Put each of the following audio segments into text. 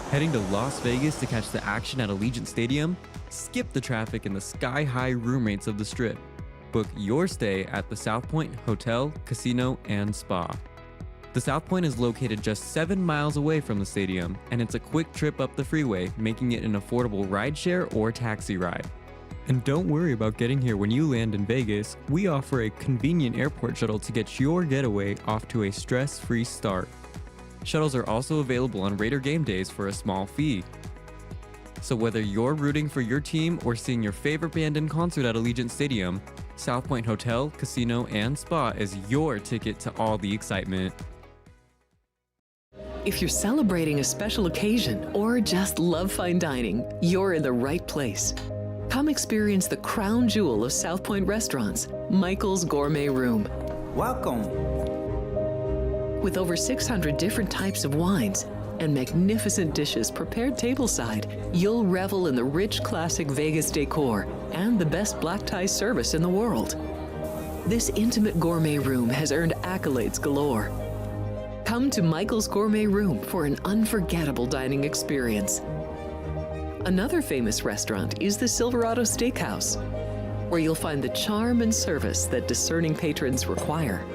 Heading to Las Vegas to catch the action at Allegiant Stadium? Skip the traffic and the sky-high room rates of the Strip. Book your stay at the South Point Hotel, Casino, and Spa. The South Point is located just 7 miles away from the stadium, and it's a quick trip up the freeway, making it an affordable rideshare or taxi ride. And don't worry about getting here when you land in Vegas. We offer a convenient airport shuttle to get your getaway off to a stress-free start. Shuttles are also available on Raider game days for a small fee. So whether you're rooting for your team or seeing your favorite band in concert at Allegiant Stadium, South Point Hotel, Casino, and Spa is your ticket to all the excitement. If you're celebrating a special occasion or just love fine dining, you're in the right place. Come experience the crown jewel of South Point restaurants, Michael's Gourmet Room. Welcome. With over 600 different types of wines and magnificent dishes prepared tableside, you'll revel in the rich classic Vegas decor and the best black tie service in the world. This intimate gourmet room has earned accolades galore. Come to Michael's Gourmet Room for an unforgettable dining experience. Another famous restaurant is the Silverado Steakhouse, where you'll find the charm and service that discerning patrons require.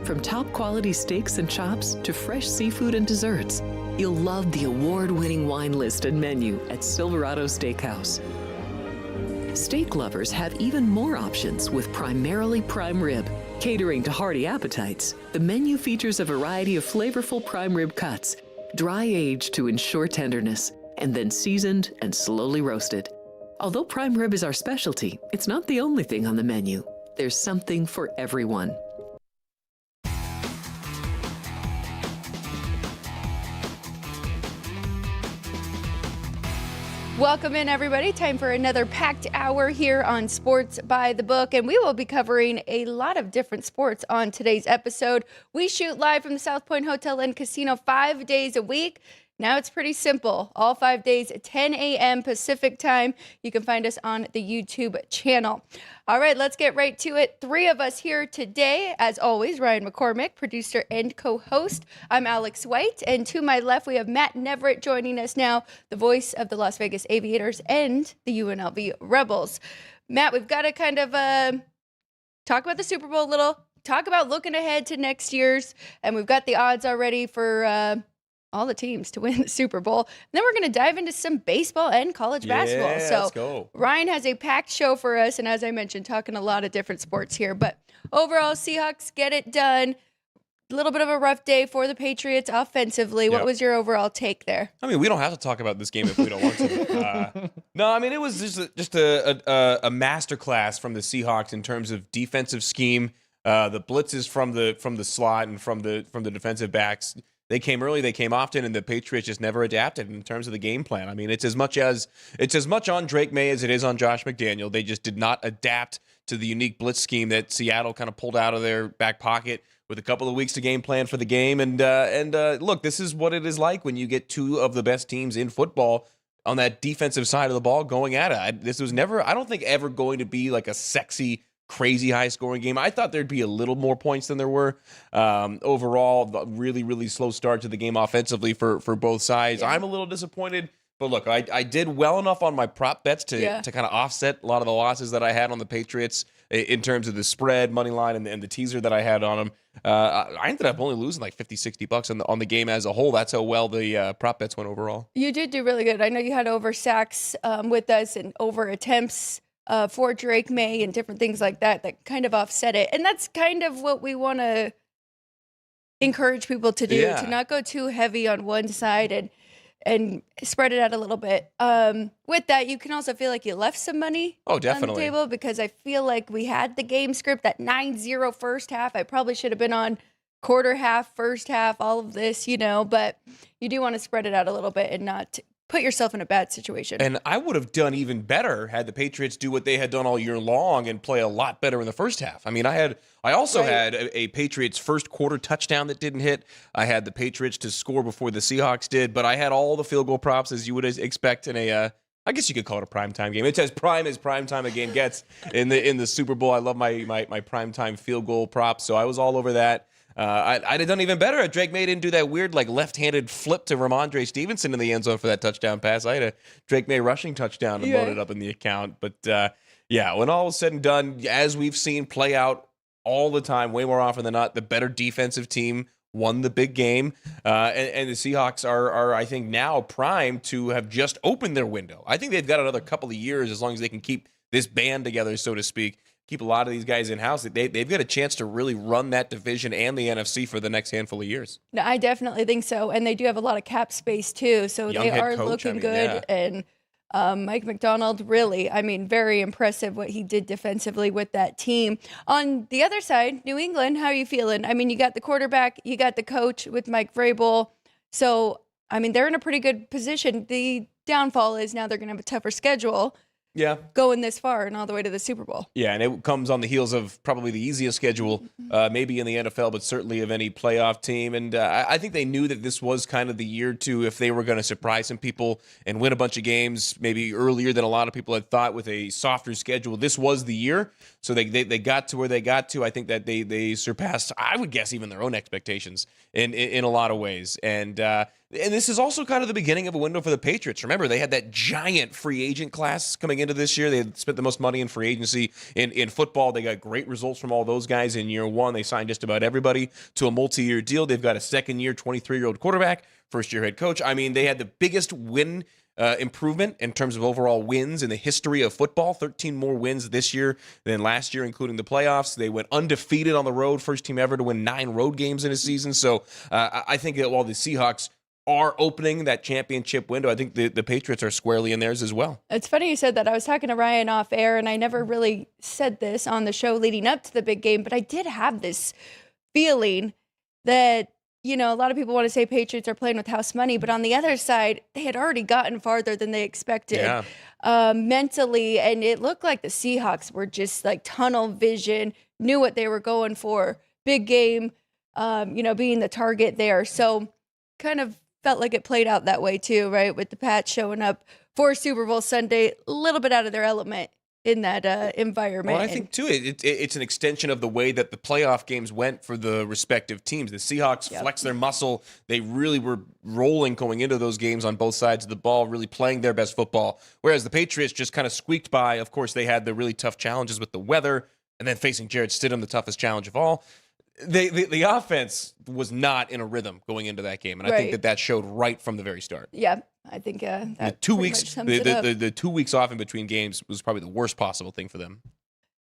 From top quality steaks and chops to fresh seafood and desserts, you'll love the award-winning wine list and menu at Silverado Steakhouse. Steak lovers have even more options with primarily prime rib. Catering to hearty appetites, the menu features a variety of flavorful prime rib cuts, dry-aged to ensure tenderness, and then seasoned and slowly roasted. Although prime rib is our specialty, it's not the only thing on the menu. There's something for everyone. Welcome in, everybody. Time for another packed hour here on Sports by the Book, and we will be covering a lot of different sports on today's episode. We shoot live from the South Point Hotel and Casino 5 days a week. Now it's pretty simple. All 5 days, 10 a.m. Pacific time. You can find us on the YouTube channel. All right, let's get right to it. 3 of us here today. As always, Ryan McCormick, producer and co-host. I'm Alex White, and to my left, we have Matt Neverett joining us now, the voice of the Las Vegas Aviators and the UNLV Rebels. Matt, we've got to kind of talk about the Super Bowl a little, talk about looking ahead to next year's, and we've got the odds already for all the teams to win the Super Bowl. And then we're going to dive into some baseball and college basketball. So let's go. Ryan has a packed show for us. And as I mentioned, talking a lot of different sports here. But overall, Seahawks get it done. A little bit of a rough day for the Patriots offensively. What was your overall take there? I mean, we don't have to talk about this game if we don't want to. No, I mean, it was just a masterclass from the Seahawks in terms of defensive scheme. The blitzes from the slot and from the defensive backs. They came early, they came often, and the Patriots just never adapted in terms of the game plan. I mean, it's as much on Drake May as it is on Josh McDaniel. They just did not adapt to the unique blitz scheme that Seattle kind of pulled out of their back pocket with a couple of weeks to game plan for the game. And look, this is what it is like when you get 2 of the best teams in football on that defensive side of the ball going at it. This was never, I don't think, ever going to be like a sexy, crazy high-scoring game. I thought there'd be a little more points than there were. Overall, really, really slow start to the game offensively for both sides. Yeah. I'm a little disappointed, but look, I did well enough on my prop bets to kind of offset a lot of the losses that I had on the Patriots in terms of the spread, money line, and the teaser that I had on them. I ended up only losing like $50-$60 on the game as a whole. That's how well the prop bets went overall. You did do really good. I know you had over sacks with us and over attempts for Drake May and different things like that kind of offset it. And that's kind of what we want to encourage people to do, to not go too heavy on one side and spread it out a little bit. With that, you can also feel like you left some money on the table, because I feel like we had the game script at 9-0 first half. I probably should have been on quarter half, first half, all of this, but you do want to spread it out a little bit and not put yourself in a bad situation. And I would have done even better had the Patriots do what they had done all year long and play a lot better in the first half. I mean, I also had a Patriots first quarter touchdown that didn't hit. I had the Patriots to score before the Seahawks did, but I had all the field goal props as you would expect in a I guess you could call it a primetime game. It's as primetime a game gets in the Super Bowl. I love my primetime field goal props, so I was all over that. I'd have done even better if Drake May didn't do that weird like left-handed flip to Ramondre Stevenson in the end zone for that touchdown pass. I had a Drake May rushing touchdown and loaded up in the account. But yeah, when all was said and done, as we've seen play out all the time, way more often than not, the better defensive team won the big game. And the Seahawks are, I think, now primed to have just opened their window. I think they've got another couple of years as long as they can keep this band together, so to speak, keep a lot of these guys in-house. They've got a chance to really run that division and the NFC for the next handful of years. No, I definitely think so. And they do have a lot of cap space, too. So Young they head are coach, looking good. yeah. And Mike McDonald, really, I mean, very impressive what he did defensively with that team. On the other side, New England, how are you feeling? I mean, you got the quarterback, you got the coach with Mike Vrabel. So, I mean, they're in a pretty good position. The downfall is now they're going to have a tougher schedule. Yeah. Going this far and all the way to the Super Bowl. Yeah, and it comes on the heels of probably the easiest schedule, maybe in the NFL, but certainly of any playoff team. And I think they knew that this was kind of the year to, if they were going to surprise some people and win a bunch of games, maybe earlier than a lot of people had thought with a softer schedule. This was the year. So they got to where they got to. I think that they surpassed, I would guess, even their own expectations in a lot of ways. And this is also kind of the beginning of a window for the Patriots. Remember, they had that giant free agent class coming into this year. They had spent the most money in free agency in football. They got great results from all those guys in year one. They signed just about everybody to a multi-year deal. They've got a second-year, 23-year-old quarterback, first-year head coach. I mean, they had the biggest win improvement in terms of overall wins in the history of football. 13 more wins this year than last year, including the playoffs. They went undefeated on the road, first team ever to win 9 road games in a season. So I think that while the Seahawks are opening that championship window, I think the Patriots are squarely in theirs as well. It's funny you said that. I was talking to Ryan off air, and I never really said this on the show leading up to the big game, but I did have this feeling that, you know, a lot of people want to say Patriots are playing with house money, but on the other side, they had already gotten farther than they expected mentally, and it looked like the Seahawks were just like tunnel vision, knew what they were going for. Big game, being the target there. So kind of felt like it played out that way too, right? With the Pats showing up for Super Bowl Sunday, a little bit out of their element in that environment. Well, I think too, it's an extension of the way that the playoff games went for the respective teams. The Seahawks flexed their muscle. They really were rolling going into those games on both sides of the ball, really playing their best football. Whereas the Patriots just kind of squeaked by. Of course, they had the really tough challenges with the weather, and then facing Jarrett Stidham, the toughest challenge of all. The offense was not in a rhythm going into that game, and I think that showed right from the very start. Yeah, I think that the 2 weeks, the 2 weeks off in between games was probably the worst possible thing for them.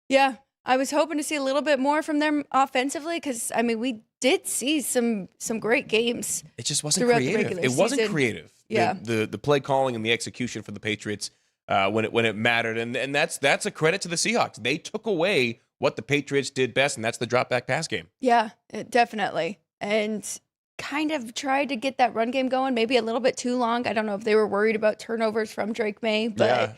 Yeah, I was hoping to see a little bit more from them offensively because I mean we did see some great games. It just wasn't creative. It wasn't creative. Yeah, the play calling and the execution for the Patriots when it mattered, and that's a credit to the Seahawks. They took away what the Patriots did best, and that's the drop back pass game. Yeah, definitely. And kind of tried to get that run game going, maybe a little bit too long. I don't know if they were worried about turnovers from Drake May, but yeah.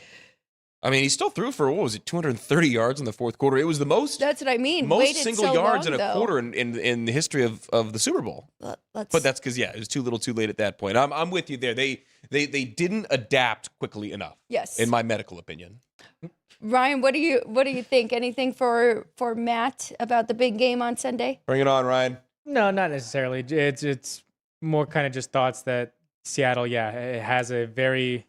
I mean, he still threw for, 230 yards in the fourth quarter. It was the most. That's what I mean. Most Waited single so yards long, in a quarter in the history of the Super Bowl. But that's because it was too little, too late at that point. I'm with you there. They didn't adapt quickly enough. Yes, in my medical opinion. Ryan, what do you think? Anything for Matt about the big game on Sunday? Bring it on, Ryan. No, not necessarily. It's more kind of just thoughts that Seattle, it has a very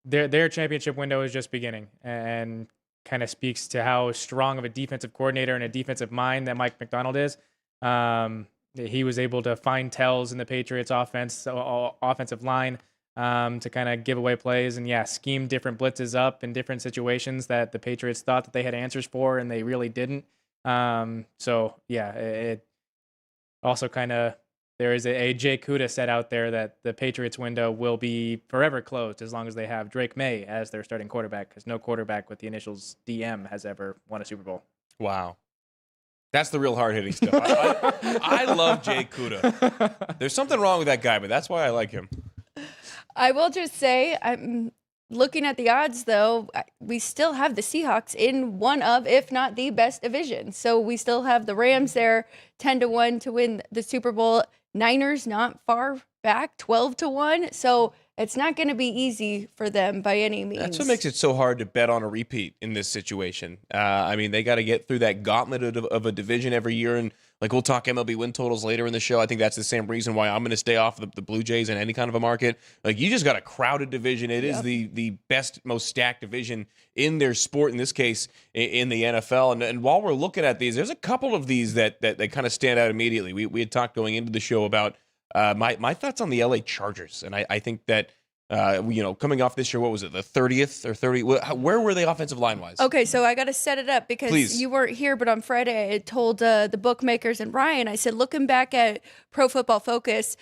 their championship window is just beginning, and kind of speaks to how strong of a defensive coordinator and a defensive mind that Mike McDonald is. He was able to find tells in the Patriots offensive line to kind of give away plays and scheme different blitzes up in different situations that the Patriots thought that they had answers for and they really didn't. It also kind of, there is a Jay Kuda set out there that the Patriots window will be forever closed as long as they have Drake May as their starting quarterback, because no quarterback with the initials DM has ever won a Super Bowl. Wow. That's the real hard-hitting stuff. I love Jay Kuda. There's something wrong with that guy, but that's why I like him. I will just say, I'm looking at the odds, though, we still have the Seahawks in one of, if not the best division. So we still have the Rams there, 10-1 to win the Super Bowl. Niners not far back, 12-1. So it's not going to be easy for them by any means. That's what makes it so hard to bet on a repeat in this situation. They got to get through that gauntlet of a division every year. And Like, we'll talk MLB win totals later in the show. I think that's the same reason why I'm going to stay off the Blue Jays in any kind of a market. Like, you just got a crowded division. It is the best, most stacked division in their sport, in this case, in the NFL. And while we're looking at these, there's a couple of these that kind of stand out immediately. We had talked going into the show about my thoughts on the LA Chargers. And I think that, coming off this year, what was it, the 30th or 30? Where were they offensive line-wise? Okay, so I got to set it up because Please. You weren't here, but on Friday I had told the bookmakers and Ryan, I said, looking back at Pro Football Focus,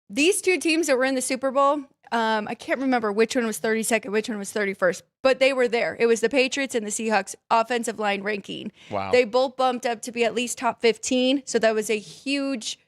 these two teams that were in the Super Bowl, I can't remember which one was 32nd, which one was 31st, but they were there. It was the Patriots and the Seahawks offensive line ranking. Wow. They both bumped up to be at least top 15, so that was a huge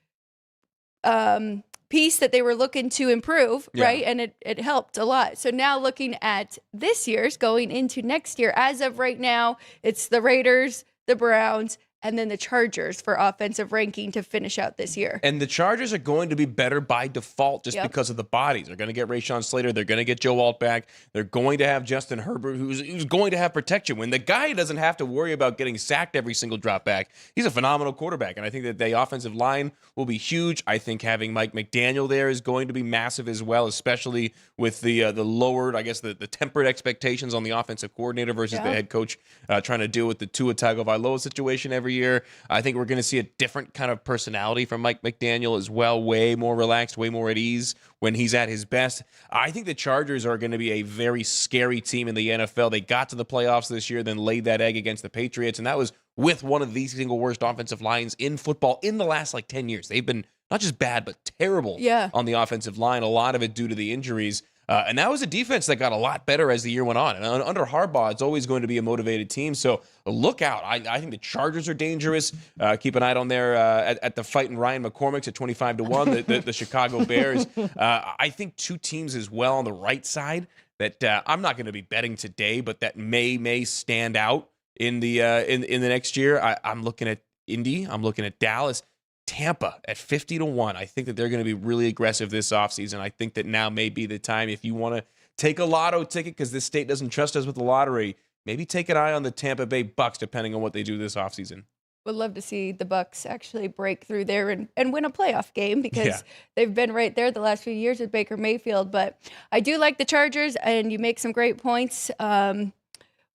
piece that they were looking to improve, right? And it helped a lot. So now looking at this year's going into next year, as of right now, it's the Raiders, the Browns, and then the Chargers for offensive ranking to finish out this year. And the Chargers are going to be better by default just because of the bodies. They're going to get Rashawn Slater. They're going to get Joe Alt back. They're going to have Justin Herbert, who's going to have protection. When the guy doesn't have to worry about getting sacked every single drop back, he's a phenomenal quarterback. And I think that the offensive line will be huge. I think having Mike McDaniel there is going to be massive as well, especially with the lowered, I guess, the tempered expectations on the offensive coordinator versus the head coach trying to deal with the Tua Tagovailoa situation every year. I think we're going to see a different kind of personality from Mike McDaniel as well, way more relaxed, way more at ease when he's at his best. I think the Chargers are going to be a very scary team in the NFL. They got to the playoffs this year, then laid that egg against the Patriots, and that was with one of the single worst offensive lines in football in the last 10 years. They've been not just bad, but terrible on the offensive line, a lot of it due to the injuries. And that was a defense that got a lot better as the year went on. And under Harbaugh, it's always going to be a motivated team. So look out. I think the Chargers are dangerous. Keep an eye on there at the fight in Ryan McCormick's at 25-1, the Chicago Bears. I think two teams as well on the right side that I'm not going to be betting today, but that may stand out in the next year. I'm looking at Indy. I'm looking at Dallas. Tampa at 50-1. I think that they're going to be really aggressive this offseason. I think that now may be the time if you want to take a lotto ticket because this state doesn't trust us with the lottery, maybe take an eye on the Tampa Bay Bucks depending on what they do this offseason. Would love to see the Bucks actually break through there and win a playoff game because they've been right there the last few years with Baker Mayfield. But I do like the Chargers, and you make some great points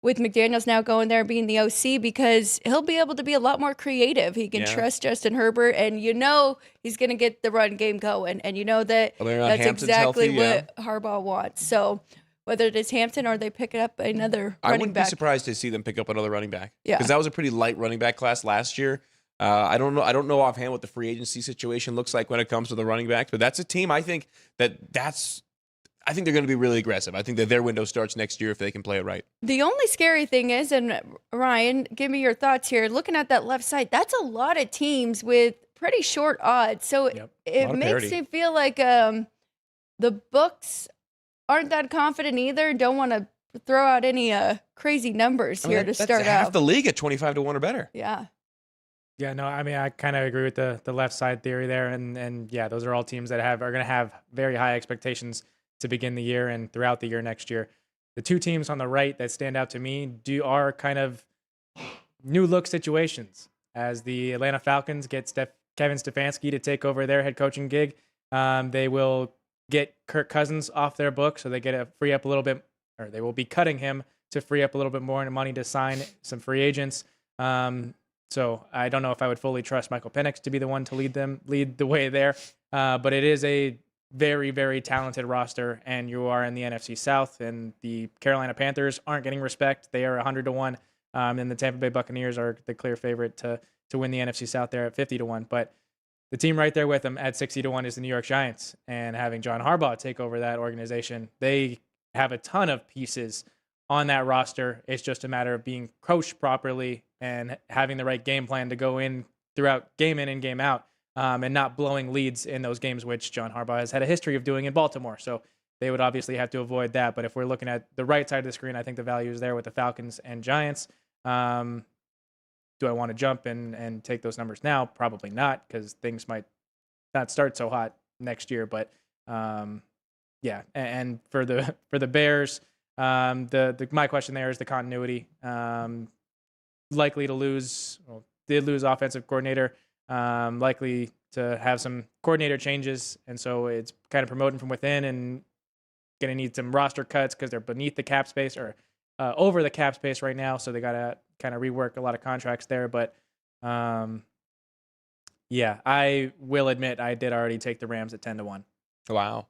with McDaniels now going there being the OC because he'll be able to be a lot more creative. He can trust Justin Herbert, and he's going to get the run game going. And that's Hampton's exactly healthy, what Harbaugh wants. So whether it is Hampton or they pick up another running back. I wouldn't be surprised to see them pick up another running back. Yeah. Because that was a pretty light running back class last year. I don't know offhand what the free agency situation looks like when it comes to the running backs, but that's a team I think I think they're going to be really aggressive. I think that their window starts next year if they can play it right. The only scary thing is, and Ryan, give me your thoughts here. Looking at that left side, that's a lot of teams with pretty short odds. So it makes me feel like the books aren't that confident either. Don't want to throw out any crazy numbers here to start out. Half the league at 25-1 or better. Yeah. Yeah, no, I mean, I kind of agree with the left side theory there. And yeah, those are all teams that are going to have very high expectations to begin the year and throughout the year next year. The two teams on the right that stand out to me are kind of new look situations as the Atlanta Falcons get Kevin Stefanski to take over their head coaching gig. They will get Kirk Cousins off their book, so they get to free up a little bit, or they will be cutting him to free up a little bit more money to sign some free agents. So I don't know if I would fully trust Michael Penix to be the one to lead the way there. But it is a very, very talented roster, and you are in the NFC South, and the Carolina Panthers aren't getting respect. They are 100-1, and the Tampa Bay Buccaneers are the clear favorite to win the NFC South there at 50-1. But the team right there with them at 60-1 is the New York Giants, and having John Harbaugh take over that organization, they have a ton of pieces on that roster. It's just a matter of being coached properly and having the right game plan to go in throughout game in and game out. And not blowing leads in those games, which John Harbaugh has had a history of doing in Baltimore. So they would obviously have to avoid that. But if we're looking at the right side of the screen, I think the value is there with the Falcons and Giants. Do I want to jump and take those numbers now? Probably not, because things might not start so hot next year. But yeah, and for the Bears, my question there is the continuity. Likely to lose. Well, did lose offensive coordinator. likely to have some coordinator changes, and so it's kind of promoting from within and going to need some roster cuts because they're beneath the cap space or over the cap space right now. So they got to kind of rework a lot of contracts there. But yeah, I will admit I did already take the Rams at 10-1. Wow.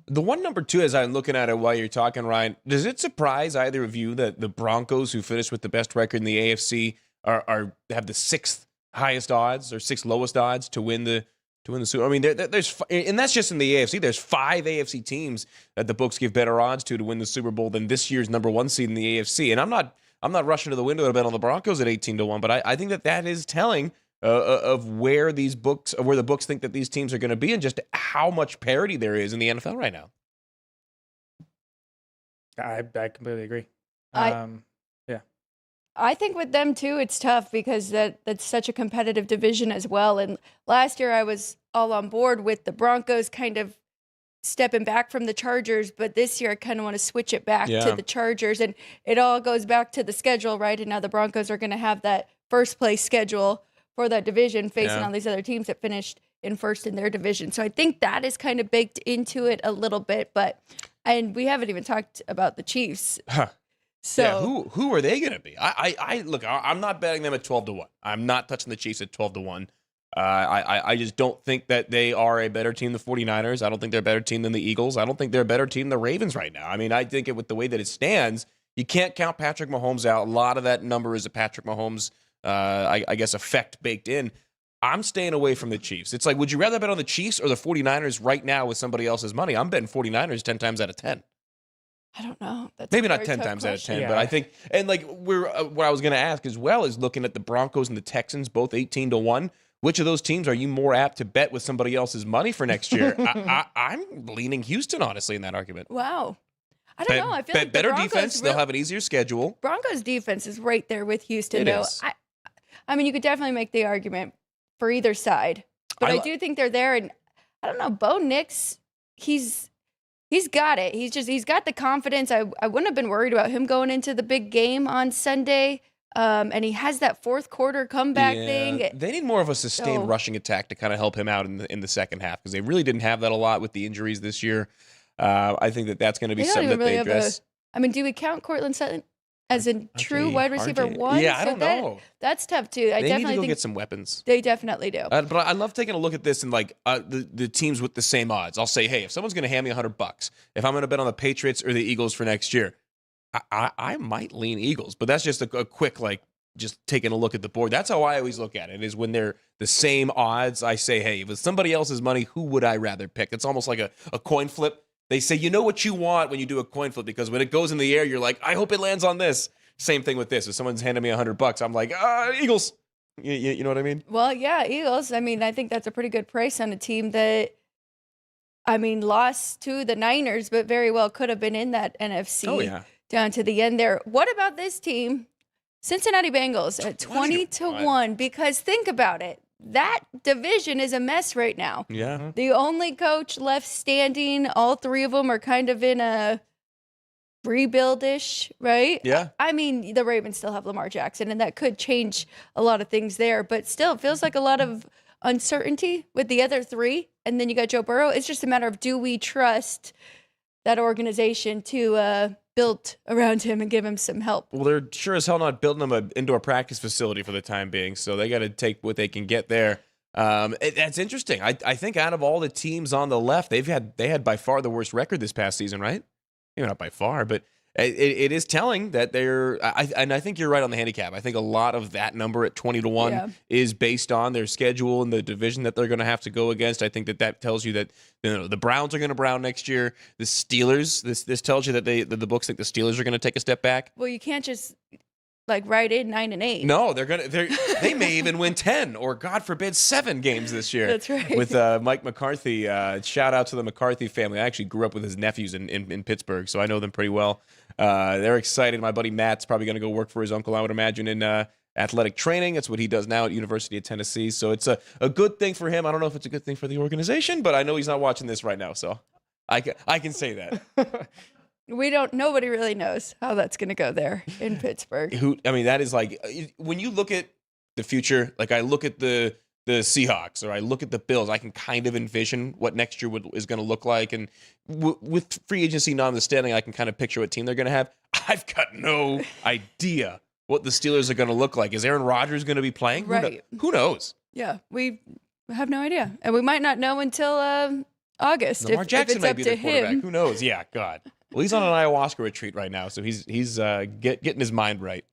The one number 2, as I'm looking at it while you're talking, Ryan, does it surprise either of you that the Broncos, who finished with the best record in the AFC, have the 6th highest odds or 6th lowest odds to win the Super? I mean, there's, and that's just in the AFC. There's 5 AFC teams that the books give better odds to win the Super Bowl than this year's number 1 seed in the AFC. And I'm not rushing to the window to bet on the Broncos at 18-1, but I think that is telling of where the books think that these teams are going to be and just how much parity there is in the NFL right now. I completely agree. I think with them too, it's tough because that's such a competitive division as well. And last year I was all on board with the Broncos kind of stepping back from the Chargers, but this year I kind of want to switch it back to the Chargers. And it all goes back to the schedule, right? And now the Broncos are going to have that first place schedule for that division facing all these other teams that finished in first in their division. So I think that is kind of baked into it a little bit, and we haven't even talked about the Chiefs. So yeah, who are they going to be? I look, I'm not betting them at 12-1. I'm not touching the Chiefs at 12-1. I just don't think that they are a better team than the 49ers. I don't think they're a better team than the Eagles. I don't think they're a better team than the Ravens right now. I mean, I think with the way that it stands, you can't count Patrick Mahomes out. A lot of that number is a Patrick Mahomes, I guess, effect baked in. I'm staying away from the Chiefs. It's like, would you rather bet on the Chiefs or the 49ers right now with somebody else's money? I'm betting 49ers 10 times out of 10. I don't know. That's maybe not 10 times out of 10, but I think, and like what I was going to ask as well is looking at the Broncos and the Texans, both 18-1. Which of those teams are you more apt to bet with somebody else's money for next year? I'm leaning Houston, honestly, in that argument. Wow. I don't know. I feel like better defense. They'll have an easier schedule. Broncos defense is right there with Houston, It though. is. I mean, you could definitely make the argument for either side, but I do think they're there. And I don't know, Bo Nix, he's got it. He's got the confidence. I wouldn't have been worried about him going into the big game on Sunday. And he has that fourth quarter comeback thing. They need more of a sustained rushing attack to kind of help him out in the second half because they really didn't have that a lot with the injuries this year. I think that's going to be something that they address. I mean, do we count Cortland Sutton as a true wide receiver one? Yeah, I don't know. That's tough too. They need to go get some weapons. They definitely do. But I love taking a look at this and like the teams with the same odds. I'll say, hey, if someone's going to hand me $100, if I'm going to bet on the Patriots or the Eagles for next year, I might lean Eagles, but that's just a quick, like, just taking a look at the board. That's how I always look at it, is when they're the same odds, I say, hey, if it's somebody else's money, who would I rather pick? It's almost like a coin flip. They say, you know what you want when you do a coin flip, because when it goes in the air, you're like, I hope it lands on this. Same thing with this. If someone's handing me $100, I'm like, Eagles. You know what I mean? Well, yeah, Eagles. I mean, I think that's a pretty good price on a team that, I mean, lost to the Niners, but very well could have been in that NFC down to the end there. What about this team? Cincinnati Bengals at 20-1, because think about it. That division is a mess right now. Yeah. The only coach left standing, all three of them are kind of in a rebuild-ish, right? Yeah. I mean, the Ravens still have Lamar Jackson, and that could change a lot of things there, but still, it feels like a lot of uncertainty with the other three. And then you got Joe Burrow. It's just a matter of, do we trust that organization to build around him and give him some help? Well, they're sure as hell not building him an indoor practice facility for the time being, so they got to take what they can get there. That's interesting. I think out of all the teams on the left, they had by far the worst record this past season, right? Maybe not by far, but it is telling that and I think you're right on the handicap. I think a lot of that number at 20-1 is based on their schedule and the division that they're going to have to go against. I think that tells you that the Browns are going to brown next year. The Steelers, this tells you that the books think the Steelers are going to take a step back. Well, you can't just like write in 9-8. No, they may even win 10 or God forbid 7 games this year. That's right. With Mike McCarthy. Shout out to the McCarthy family. I actually grew up with his nephews in Pittsburgh, so I know them pretty well. They're excited. My buddy Matt's probably going to go work for his uncle, I would imagine, in athletic training. That's what he does now at University of Tennessee. So it's a good thing for him. I don't know if it's a good thing for the organization, but I know he's not watching this right now, so I can say that. Nobody really knows how that's going to go there in Pittsburgh. That is like, when you look at the future, like I look at the the Seahawks or I look at the Bills, I can kind of envision what next year is going to look like. And with free agency notwithstanding, I can kind of picture what team they're going to have. I've got no idea what the Steelers are going to look like. Is Aaron Rodgers going to be playing? Right. Who knows? Yeah, we have no idea. And we might not know until August Lamar Jackson if might it's be up the to quarterback. him. Who knows? Yeah, God. Well, he's on an ayahuasca retreat right now, so he's getting his mind right.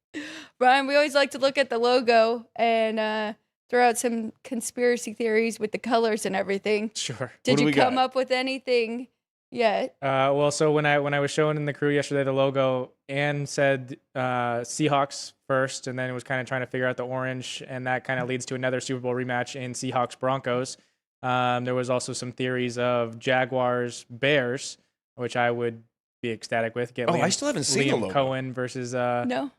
Brian, we always like to look at the logo and throw out some conspiracy theories with the colors and everything. Sure. Did do you we come got? up with anything yet? Well, so when I was showing in the crew yesterday the logo, Ann said Seahawks first, and then it was kind of trying to figure out the orange, and that kind of leads to another Super Bowl rematch in Seahawks Broncos. There was also some theories of Jaguars Bears, which I would be ecstatic with. Get I still haven't seen the Liam logo. Cohen versus No.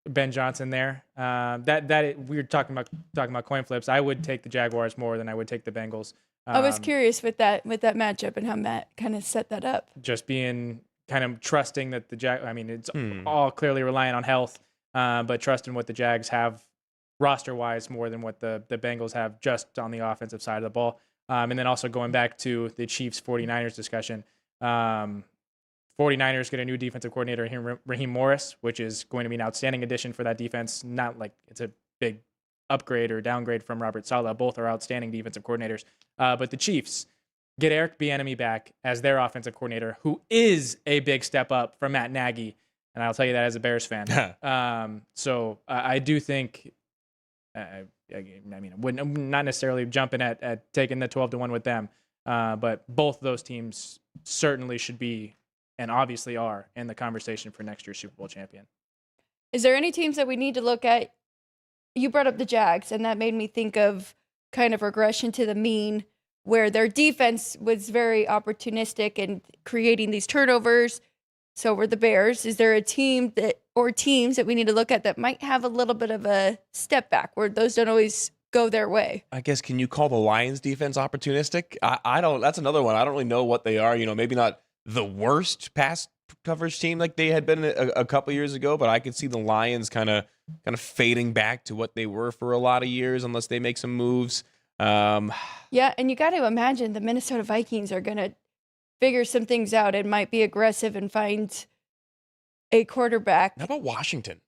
Ben Johnson there. We were talking about coin flips. I would take the Jaguars more than I would take the Bengals. I was curious with that matchup and how Matt kind of set that up. Just being kind of trusting that it's all clearly reliant on health, but trusting what the Jags have roster-wise more than what the Bengals have just on the offensive side of the ball. And then also going back to the Chiefs-49ers discussion, 49ers get a new defensive coordinator, Raheem Morris, which is going to be an outstanding addition for that defense. Not like it's a big upgrade or downgrade from Robert Saleh. Both are outstanding defensive coordinators. But the Chiefs get Eric Bieniemy back as their offensive coordinator, who is a big step up from Matt Nagy. And I'll tell you that as a Bears fan. So I do think, I wouldn't, I'm not necessarily jumping at taking the 12-1 with them, but both of those teams certainly should be, and obviously are, in the conversation for next year's Super Bowl champion. Is there any teams that we need to look at? You brought up the Jags, and that made me think of kind of regression to the mean, where their defense was very opportunistic and creating these turnovers. So were the Bears. Is there a team or teams that we need to look at that might have a little bit of a step back, where those don't always go their way? I guess, can you call the Lions defense opportunistic? I don't. That's another one. I don't really know what they are. Maybe not the worst pass coverage team like they had been a couple years ago, but I could see the Lions kind of fading back to what they were for a lot of years unless they make some moves. Yeah, and you got to imagine the Minnesota Vikings are going to figure some things out and might be aggressive and find a quarterback. How about Washington?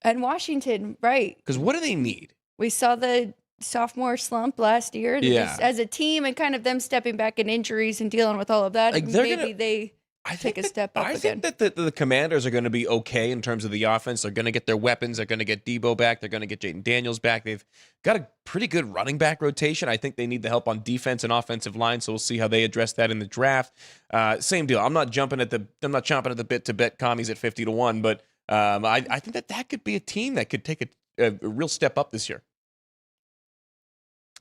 And Washington, right. Because what do they need? We saw the sophomore slump last year. Yeah. As a team, and kind of them stepping back in injuries and dealing with all of that. Like, I take a step up I again. think that the Commanders are going to be okay in terms of the offense. They're going to get their weapons. They're going to get Debo back. They're going to get Jaden Daniels back. They've got a pretty good running back rotation. I think they need the help on defense and offensive line, so we'll see how they address that in the draft. Same deal. I'm not chomping at the bit to bet commies at 50-1, but I think that could be a team that could take a real step up this year.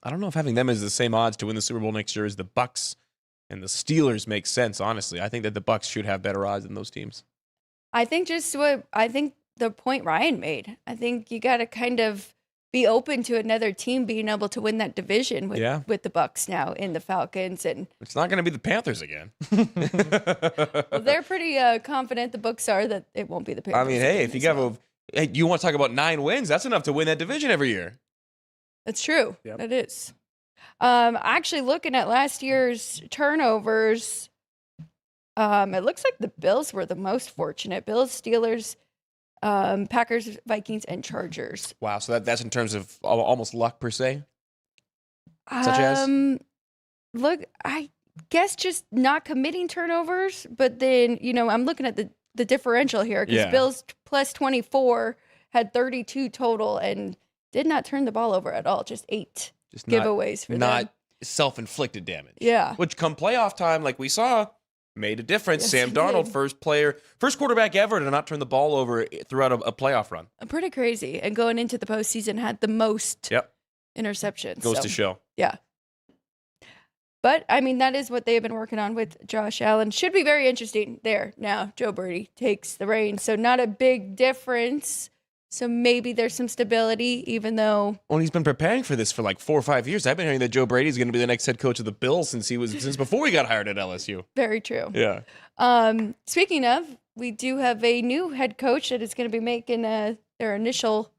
I don't know if having them as the same odds to win the Super Bowl next year as the Bucks and the Steelers makes sense, honestly. I think that the Bucks should have better odds than those teams. I think the point Ryan made. I think you got to kind of be open to another team being able to win that division with the Bucks now in the Falcons, and it's not going to be the Panthers again. well, they're pretty confident. The books are that it won't be the Panthers. I mean, hey, if you got you want to talk about 9 wins, that's enough to win that division every year. That's true. Yep. That is. Actually, looking at last year's turnovers, it looks like the Bills were the most fortunate. Bills, Steelers, Packers, Vikings, and Chargers. Wow, so that's in terms of almost luck per se? Such as? Look, I guess just not committing turnovers, but then, I'm looking at the differential here, because Bills plus 24 had 32 total and did not turn the ball over at all, just 8 giveaways for them. Not self-inflicted damage. Yeah. Which come playoff time, like we saw, made a difference. Yes, Sam it Darnold, did. first quarterback ever to not turn the ball over throughout a playoff run. Pretty crazy. And going into the postseason had the most interceptions. Goes to show. Yeah. But, that is what they've been working on with Josh Allen. Should be very interesting there. Now, Joe Brady takes the reins. So not a big difference. So maybe there's some stability, even though... Well, he's been preparing for this for like 4 or 5 years. I've been hearing that Joe Brady is going to be the next head coach of the Bills since before he got hired at LSU. Very true. Yeah. Speaking of, we do have a new head coach that is going to be making their initial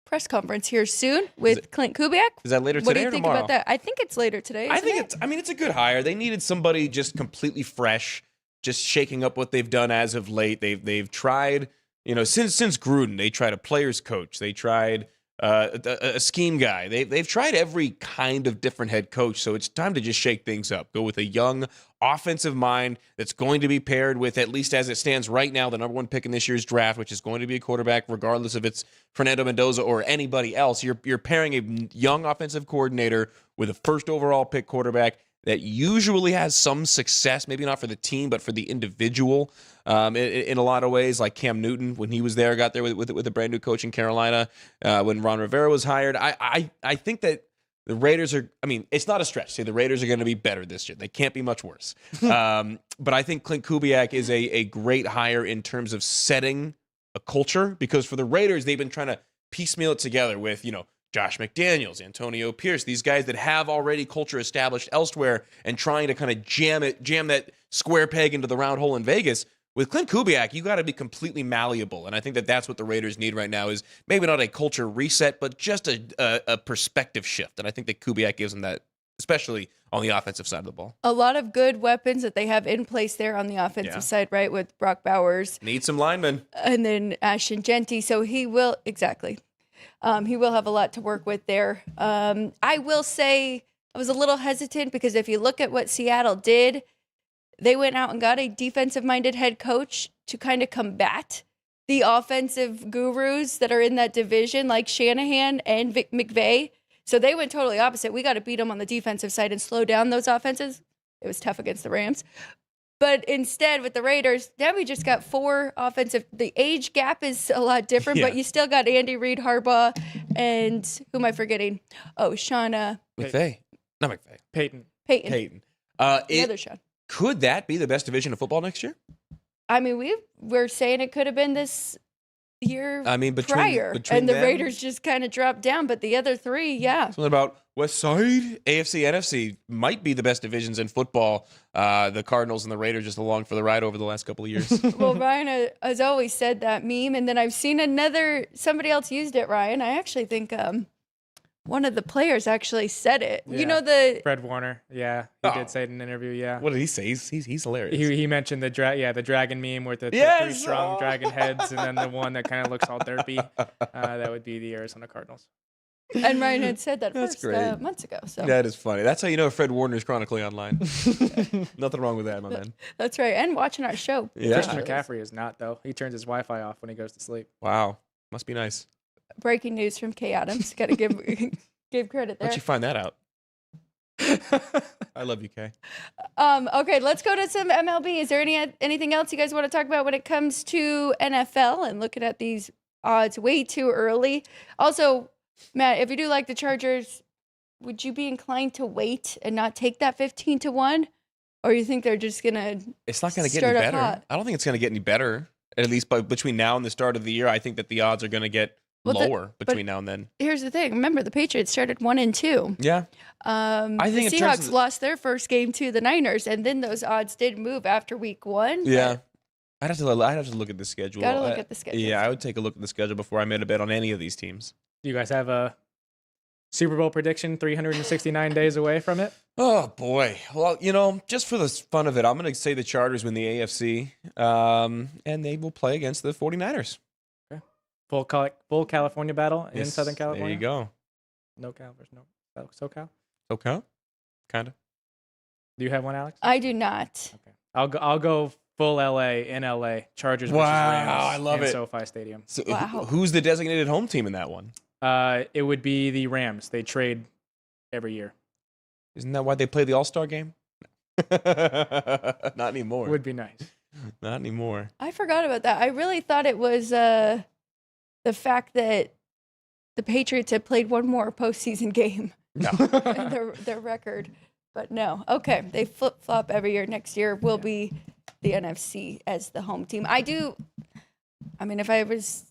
press conference here soon with Clint Kubiak. Is that later What do today you or think tomorrow? about that? I think it's later today. I think isn't it? it's a good hire. They needed somebody just completely fresh, just shaking up what they've done as of late. They've tried, since Gruden, they tried a players coach. They tried a scheme guy. They've tried every kind of different head coach. So it's time to just shake things up. Go with a young offensive mind that's going to be paired with, at least as it stands right now, the number one pick in this year's draft, which is going to be a quarterback, regardless if it's Fernando Mendoza or anybody else. You're pairing a young offensive coordinator with a first overall pick quarterback that usually has some success, maybe not for the team, but for the individual in a lot of ways, like Cam Newton, when he was there, got there with a brand new coach in Carolina, when Ron Rivera was hired. I think that the Raiders are, it's not a stretch to say the Raiders are going to be better this year. They can't be much worse. But I think Clint Kubiak is a great hire in terms of setting a culture, because for the Raiders, they've been trying to piecemeal it together with, Josh McDaniels, Antonio Pierce, these guys that have already culture established elsewhere, and trying to kind of jam that square peg into the round hole in Vegas. With Clint Kubiak, you got to be completely malleable. And I think that that's what the Raiders need right now, is maybe not a culture reset, but just a perspective shift. And I think that Kubiak gives them that, especially on the offensive side of the ball. A lot of good weapons that they have in place there on the offensive side, right? With Brock Bowers. Need some linemen. And then Ashton Genty. So he will have a lot to work with there. I will say I was a little hesitant, because if you look at what Seattle did, they went out and got a defensive-minded head coach to kind of combat the offensive gurus that are in that division, like Shanahan and McVay. So they went totally opposite. We got to beat them on the defensive side and slow down those offenses. It was tough against the Rams. But instead, with the Raiders, now we just got 4 offensive. The age gap is a lot different, but you still got Andy Reid, Harbaugh, and who am I forgetting? Oh, Sean. McVay. Not McVay. Peyton. The other Sean. Could that be the best division of football next year? We're saying it could have been this year prior, between and the them, Raiders just kind of dropped down, but the other 3, yeah. Something about West Side, AFC, NFC might be the best divisions in football. The Cardinals and the Raiders just along for the ride over the last couple of years. Well, Ryan has always said that meme, and then I've seen somebody else used it, Ryan. I actually think one of the players actually said it. Yeah. Fred Warner. Yeah, he did say it in an interview. Yeah. What did he say? He's hilarious. He mentioned the dragon meme with the 3 strong dragon heads, and then the one that kind of looks all derpy. That would be the Arizona Cardinals. And Ryan had said that That's first great. Months ago. So that is funny. That's how you know Fred Warner is chronically online. Nothing wrong with that, my man. That's right. And watching our show. Yeah. Christian McCaffrey is not, though. He turns his Wi-Fi off when he goes to sleep. Wow. Must be nice. Breaking news from Kay Adams. Got to give credit there. How'd you find that out? I love you, Kay. Okay, let's go to some MLB. Is there anything else you guys want to talk about when it comes to NFL and looking at these odds way too early? Also, Matt, if you do like the Chargers, would you be inclined to wait and not take that 15-1? Or you think they're just gonna? It's not gonna get any better. I don't think it's gonna get any better. At least between now and the start of the year, I think that the odds are gonna get lower between now and then. Here's the thing. Remember, the Patriots started 1-2. Yeah. I think the Seahawks lost their first game to the Niners, and then those odds did move after week 1. Yeah. I'd have to look at the schedule. Gotta look at the schedule. Yeah, I would take a look at the schedule before I made a bet on any of these teams. Do you guys have a Super Bowl prediction 369 days away from it? Oh, boy. Well, just for the fun of it, I'm going to say the Chargers win the AFC, and they will play against the 49ers. Okay. Full California battle in Southern California? There you go. No Cal versus no SoCal? SoCal? Kind of. Do you have one, Alex? I do not. Okay. I'll go full LA in LA. Chargers versus Rams. I love it. SoFi Stadium. So who's the designated home team in that one? It would be the Rams. They trade every year. Isn't that why they play the All-Star game? Not anymore. Would be nice. Not anymore. I forgot about that. I really thought it was the fact that the Patriots had played one more postseason game. No. their record. But no. Okay. They flip-flop every year. Next year will be the NFC as the home team. If I was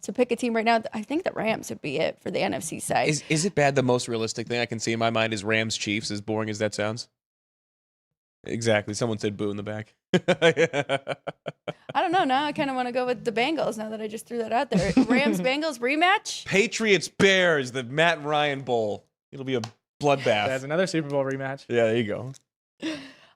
to pick a team right now, I think the Rams would be it for the NFC side. Is it bad? The most realistic thing I can see in my mind is Rams Chiefs, as boring as that sounds. Exactly. Someone said boo in the back. I don't know. Now I kind of want to go with the Bengals now that I just threw that out there. Rams-Bengals rematch? Patriots-Bears, the Matt Ryan Bowl. It'll be a bloodbath. That's another Super Bowl rematch. Yeah, there you go.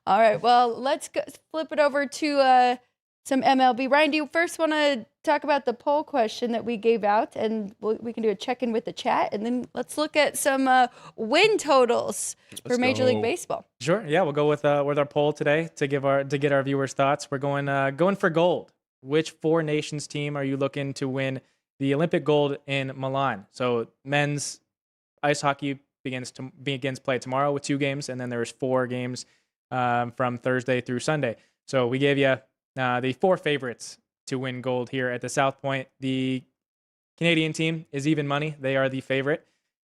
All right. Well, let's flip it over to some MLB. Ryan, do you first want to talk about the poll question that we gave out? And we can do a check-in with the chat. And then let's look at some win totals for Major League Baseball. Sure. Yeah, we'll go with our poll today to get our viewers' thoughts. We're going for gold. Which four nations team are you looking to win the Olympic gold in Milan? So men's ice hockey begins play tomorrow with 2 games, and then there's 4 games from Thursday through Sunday. So we gave you the 4 favorites to win gold here at the South Point. The Canadian team is even money. They are the favorite.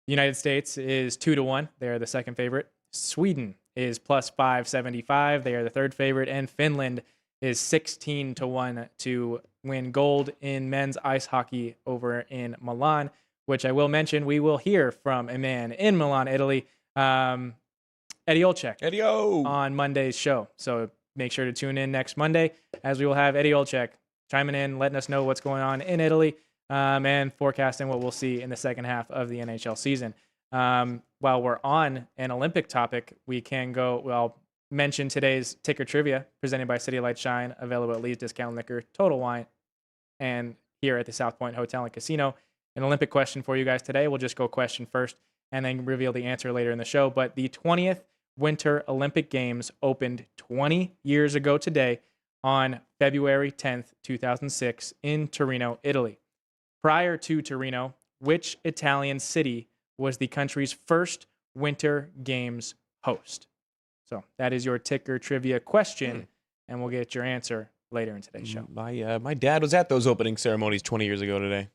The United States is 2-1. They are the second favorite. Sweden is plus 575. They are the third favorite. And Finland is 16-1 to win gold in men's ice hockey over in Milan, which I will mention we will hear from a man in Milan, Italy, Eddie Olczyk, on Monday's show. So make sure to tune in next Monday as we will have Eddie Olczyk chiming in, letting us know what's going on in Italy and forecasting what we'll see in the second half of the NHL season. While we're on an Olympic topic, we can mention today's ticker trivia presented by City Light Shine, available at Lee's Discount Liquor, Total Wine, and here at the South Point Hotel and Casino. An Olympic question for you guys today. We'll just go question first and then reveal the answer later in the show. But the 20th Winter Olympic Games opened 20 years ago today on February 10th, 2006 in Torino, Italy. Prior to Torino, which Italian city was the country's first Winter Games host? So that is your ticker trivia question, and we'll get your answer later in today's show. My dad was at those opening ceremonies 20 years ago today.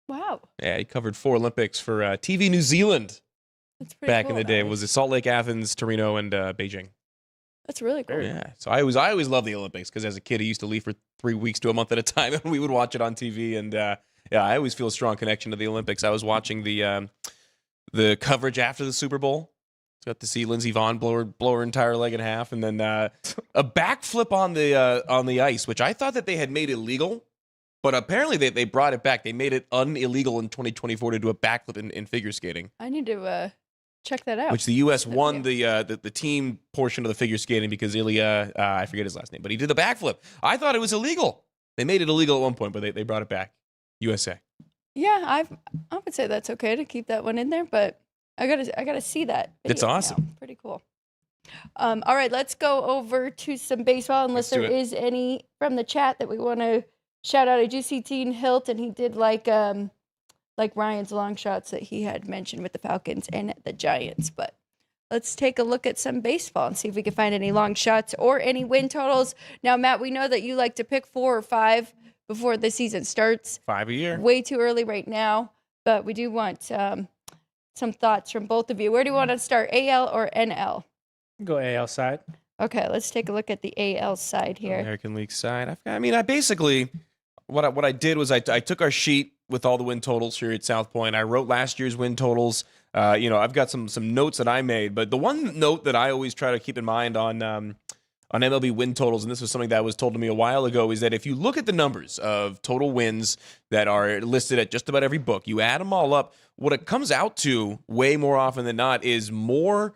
Wow. Yeah, he covered 4 Olympics for TV New Zealand. That's pretty back cool. in the day. It was Salt Lake, Athens, Torino, and Beijing. That's really cool. Yeah. So I always loved the Olympics because as a kid, I used to leave for 3 weeks to a month at a time, and we would watch it on TV. And I always feel a strong connection to the Olympics. I was watching the coverage after the Super Bowl. Got to see Lindsey Vonn blow her entire leg in half, and then a backflip on the ice, which I thought that they had made illegal, but apparently they brought it back. They made it illegal in 2024 to do a backflip in figure skating. I need to check that out. Which the U.S. won the team portion of the figure skating because Ilya, I forget his last name, but he did the backflip. I thought it was illegal. They made it illegal at one point, but they brought it back. USA. Yeah, I would say that's okay to keep that one in there, but I gotta see that. It's awesome. Now. Pretty cool. All right, let's go over to some baseball. Unless there is any from the chat that we want to shout out. I do see Dean Hilton. He did like Ryan's long shots that he had mentioned with the Falcons and the Giants. But let's take a look at some baseball and see if we can find any long shots or any win totals. Now, Matt, we know that you like to pick 4 or 5 before the season starts. 5 a year. Way too early right now, but we do want some thoughts from both of you. Where do you want to start, AL or NL? Go AL side. Okay, let's take a look at the AL side here. American League side. I basically, what I did was I took our sheet with all the win totals here at South Point. I wrote last year's win totals. I've got some notes that I made, but the one note that I always try to keep in mind on MLB win totals, and this was something that was told to me a while ago, is that if you look at the numbers of total wins that are listed at just about every book, you add them all up, what it comes out to way more often than not is more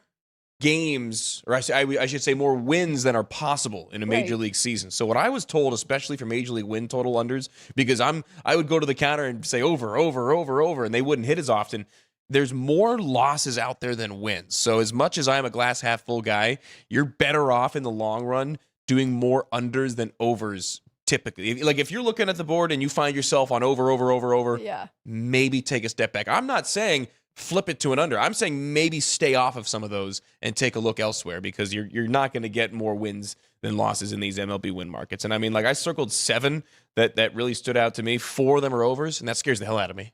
games, or I should say more wins than are possible in a major league season. So what I was told, especially for major league win total unders, because I would go to the counter and say over, and they wouldn't hit as often. There's more losses out there than wins. So as much as I'm a glass half full guy, you're better off in the long run doing more unders than overs typically. Like if you're looking at the board and you find yourself on over, maybe take a step back. I'm not saying flip it to an under. I'm saying maybe stay off of some of those and take a look elsewhere because you're not going to get more wins than losses in these MLB win markets. And I mean, like I circled 7 that really stood out to me. 4 of them are overs, and that scares the hell out of me.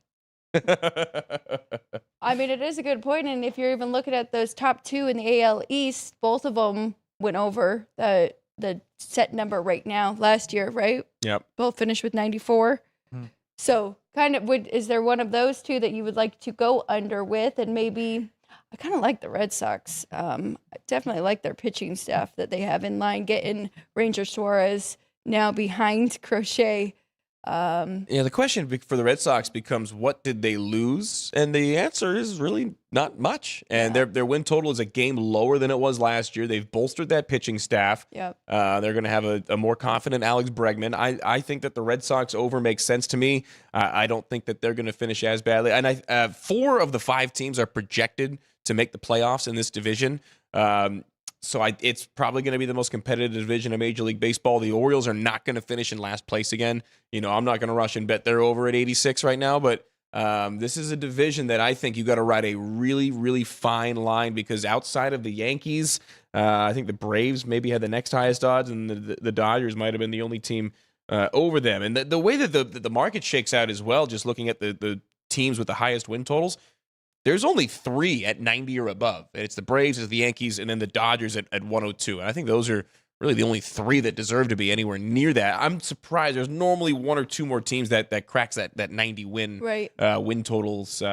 I mean, it is a good point, and if you're even looking at those top 2 in the AL East, both of them went over the set number right now last year, right? Yep. Both finished with 94. So kind of is there one of those 2 that you would like to go under with, and maybe I kind of like the Red Sox. I definitely like their pitching staff that they have in line, getting Ranger Suarez now behind Crochet. Yeah, the question for the Red Sox becomes, what did they lose? And the answer is really not much. And their win total is a game lower than it was last year. They've bolstered that pitching staff. Yep. They're going to have a more confident Alex Bregman. I think that the Red Sox over makes sense to me. I don't think that they're going to finish as badly. And 4 of the 5 teams are projected to make the playoffs in this division. So it's probably going to be the most competitive division of Major League Baseball. The Orioles are not going to finish in last place again. I'm not going to rush and bet they're over at 86 right now, but this is a division that I think you got to ride a really, really fine line, because outside of the Yankees, I think the Braves maybe had the next highest odds, and the Dodgers might have been the only team over them. And the way that the market shakes out as well, just looking at the teams with the highest win totals, there's only 3 at 90 or above. And it's the Braves, it's the Yankees, and then the Dodgers at 102. And I think those are really the only 3 that deserve to be anywhere near that. I'm surprised. There's normally 1 or 2 more teams that cracks that 90 win win totals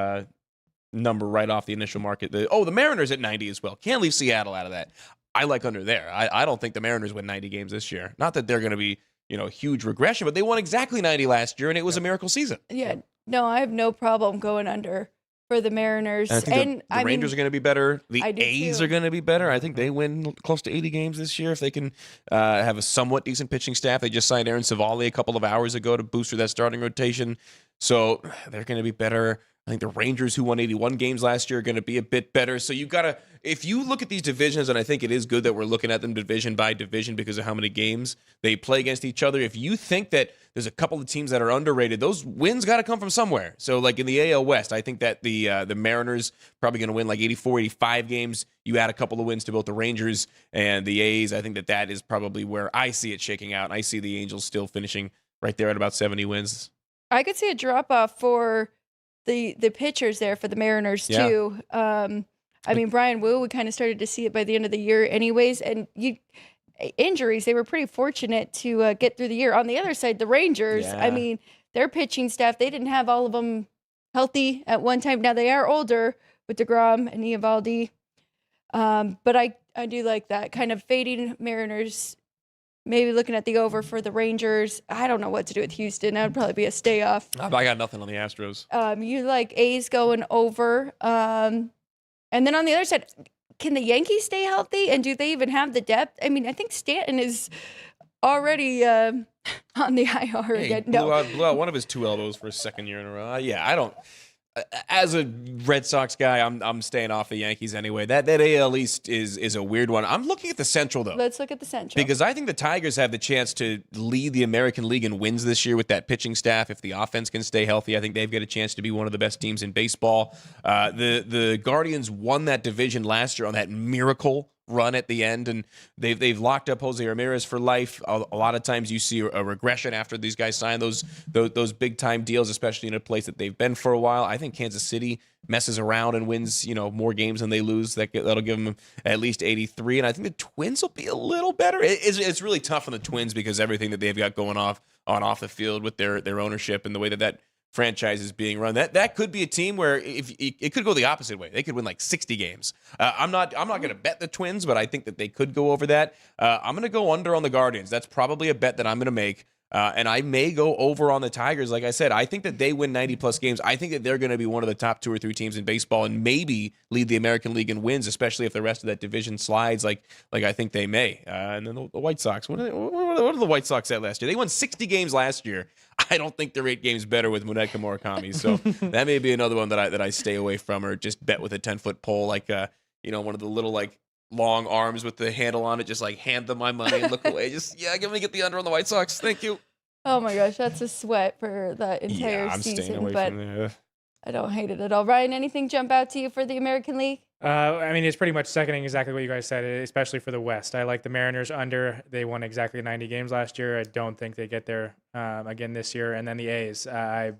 number right off the initial market. The Mariners at 90 as well. Can't leave Seattle out of that. I like under there. I don't think the Mariners win 90 games this year. Not that they're going to be huge regression, but they won exactly 90 last year, and it was a miracle season. Yeah. No, I have no problem going under for the Mariners. And I think the Rangers are going to be better. The A's are going to be better. I think they win close to 80 games this year if they can have a somewhat decent pitching staff. They just signed Aaron Savali a couple of hours ago to boost that starting rotation. So they're going to be better. I think the Rangers, who won 81 games last year, are going to be a bit better. So you've got to, if you look at these divisions, and I think it is good that we're looking at them division by division because of how many games they play against each other. If you think that there's a couple of teams that are underrated, those wins got to come from somewhere. So like in the AL West, I think that the Mariners probably going to win like 84, 85 games. You add a couple of wins to both the Rangers and the A's. I think that is probably where I see it shaking out. I see the Angels still finishing right there at about 70 wins. I could see a drop off for the pitchers there for the Mariners too. I mean, Brian Wu, we kind of started to see it by the end of the year anyways. And injuries, they were pretty fortunate to get through the year. On the other side, the Rangers, I mean, their pitching staff, they didn't have all of them healthy at one time. Now they are older with DeGrom and Eovaldi. But I do like that kind of fading Mariners. Maybe looking at the over for the Rangers. I don't know what to do with Houston. That would probably be a stay off. I got nothing on the Astros. You like A's going over. And then on the other side, can the Yankees stay healthy? And do they even have the depth? I mean, I think Stanton is already on the IR again. Blew out one of his 2 elbows for a second year in a row. I don't. As a Red Sox guy, I'm staying off the Yankees anyway. That AL East is a weird one. I'm looking at the Central, though. Let's look at the Central. Because I think the Tigers have the chance to lead the American League in wins this year with that pitching staff. If the offense can stay healthy, I think they've got a chance to be one of the best teams in baseball. The Guardians won that division last year on that miracle run at the end, and they've locked up Jose Ramirez for life. A lot of times you see a regression after these guys sign those big time deals, especially in a place that they've been for a while. I think Kansas City messes around and wins more games than they lose. That'll give them at least 83, and I think the Twins will be a little better. It's really tough on the Twins because everything that they've got going off the field with their ownership and the way that franchise is being run. That could be a team where if it could go the opposite way. They could win like 60 games. I'm not going to bet the Twins, but I think that they could go over that. I'm going to go under on the Guardians. That's probably a bet that I'm going to make. And I may go over on the Tigers. Like I said, I think that they win 90-plus games. I think that they're going to be one of the top 2 or 3 teams in baseball and maybe lead the American League in wins, especially if the rest of that division slides like I think they may. And then the White Sox. What are the White Sox at last year? They won 60 games last year. I don't think they're 8 games better with Muneka Murakami. So that may be another one that I stay away from, or just bet with a 10-foot pole, like one of the little like long arms with the handle on it, just like hand them my money and look away. Just give me the under on the White Sox. Thank you. Oh my gosh, that's a sweat for the entire I'm season. staying away but from there. I don't hate it at all. Ryan, anything jump out to you for the American League? I mean, it's pretty much seconding exactly what you guys said, especially for the West. I like the Mariners under. They won exactly 90 games last year. I don't think they get there again this year. And then the A's. I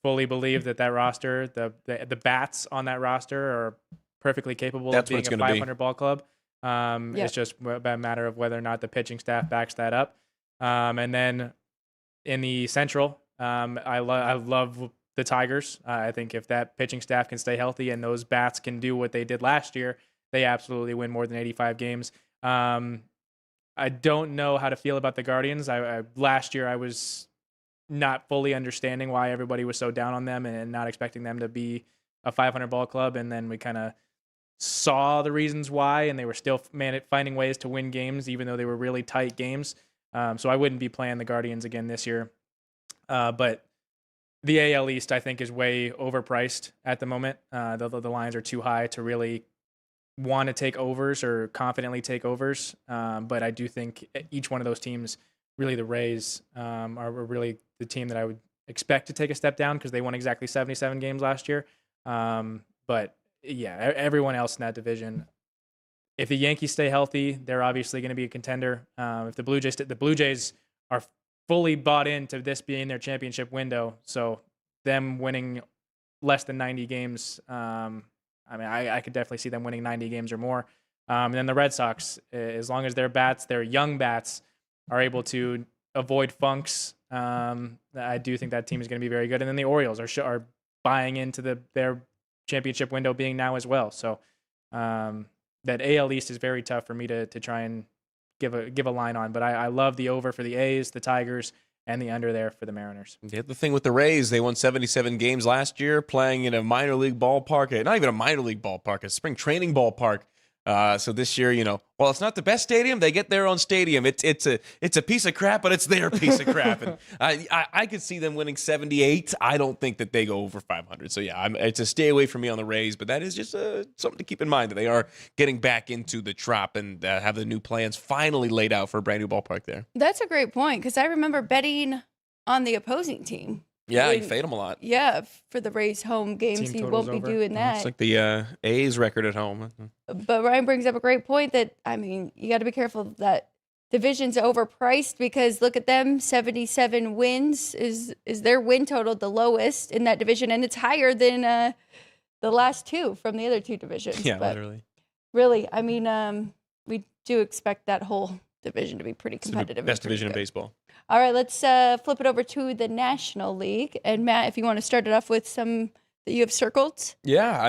fully believe that roster, the bats on that roster are perfectly capable of being a 500 ball club. It's just a matter of whether or not the pitching staff backs that up. And then in the Central, I love the Tigers. I think if that pitching staff can stay healthy and those bats can do what they did last year, they absolutely win more than 85 games. I don't know how to feel about the Guardians. Last year I was not fully understanding why everybody was so down on them and not expecting them to be a 500 ball club. And then we kind of saw the reasons why, and they were still finding ways to win games, even though they were really tight games. So I wouldn't be playing the Guardians again this year. But the AL East, I think, is way overpriced at the moment. The lines are too high to really want to take overs or confidently take overs. But I do think each one of those teams, really the Rays, are really the team that I would expect to take a step down because they won exactly 77 games last year. But yeah, everyone else in that division, if the Yankees stay healthy, they're obviously going to be a contender. If the Blue Jays are fully bought into this being their championship window, so them winning less than 90 games, I could definitely see them winning 90 games or more. And then the Red Sox, as long as their young bats are able to avoid funks, I do think that team is going to be very good. And then the Orioles are buying into their championship window being now as well. So that AL East is very tough for me to try and give a line on. But I love the over for the A's, the Tigers, and the under there for the Mariners. The other thing with the Rays, they won 77 games last year playing in a minor league ballpark, not even a minor league ballpark, a spring training ballpark. So this year, while it's not the best stadium, they get their own stadium. It's a piece of crap, but it's their piece of crap. And I could see them winning 78. I don't think that they go over 500. So yeah, it's a stay away from me on the Rays, but that is just something to keep in mind that they are getting back into the Trop and have the new plans finally laid out for a brand new ballpark there. That's a great point because I remember betting on the opposing team. Yeah, you fade them a lot. Yeah, for the Rays home games, he won't be doing that. It's like the A's record at home. But Ryan brings up a great point that, you got to be careful that division's overpriced because look at them, 77 wins. Is their win total the lowest in that division? And it's higher than the last two from the other two divisions. Yeah, but literally. Really, we do expect that whole division to be pretty competitive. Best division in baseball. All right, let's flip it over to the National League. And Matt, if you want to start it off with some that you have circled. Yeah,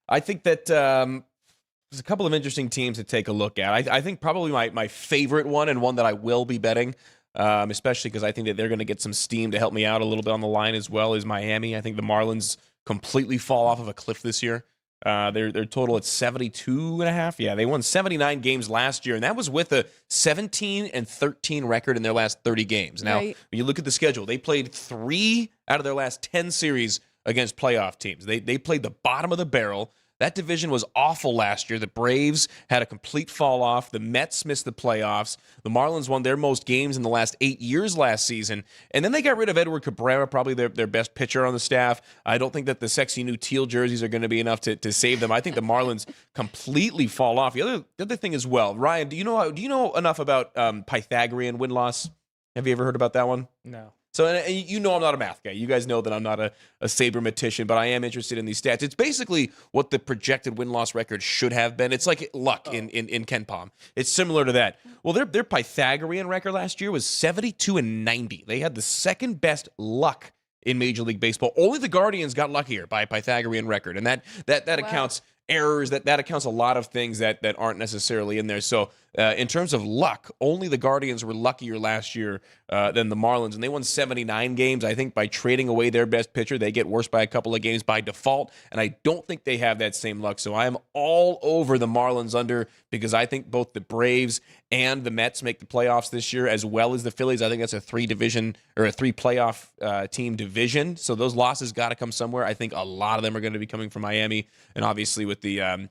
I think that there's a couple of interesting teams to take a look at. I think probably my favorite one and one that I will be betting, especially because I think that they're going to get some steam to help me out a little bit on the line as well, is Miami. I think the Marlins completely fall off of a cliff this year. Their total at 72.5. Yeah, they won 79 games last year, and that was with a 17-13 record in their last 30 games. Now, When you look at the schedule, they played 3 out of their last 10 series against playoff teams. They played the bottom of the barrel. That division was awful last year. The Braves had a complete fall off. The Mets missed the playoffs. The Marlins won their most games in the last 8 years last season. And then they got rid of Edward Cabrera, probably their best pitcher on the staff. I don't think that the sexy new teal jerseys are going to be enough to save them. I think the Marlins completely fall off. The other thing as well, Ryan, do you know enough about Pythagorean win-loss? Have you ever heard about that one? No. So, and I'm not a math guy. You guys know that I'm not a sabermatician, but I am interested in these stats. It's basically what the projected win-loss record should have been. It's like luck in Ken Pom. It's similar to that. Well, their Pythagorean record last year was 72-90. They had the second best luck in Major League Baseball. Only the Guardians got luckier by a Pythagorean record, and that accounts errors. That accounts a lot of things that aren't necessarily in there. So in terms of luck, only the Guardians were luckier last year than the Marlins, and they won 79 games. I think by trading away their best pitcher, they get worse by a couple of games by default, and I don't think they have that same luck. So I am all over the Marlins under because I think both the Braves and the Mets make the playoffs this year, as well as the Phillies. I think that's a 3 playoff team division. So those losses got to come somewhere. I think a lot of them are going to be coming from Miami, and obviously with the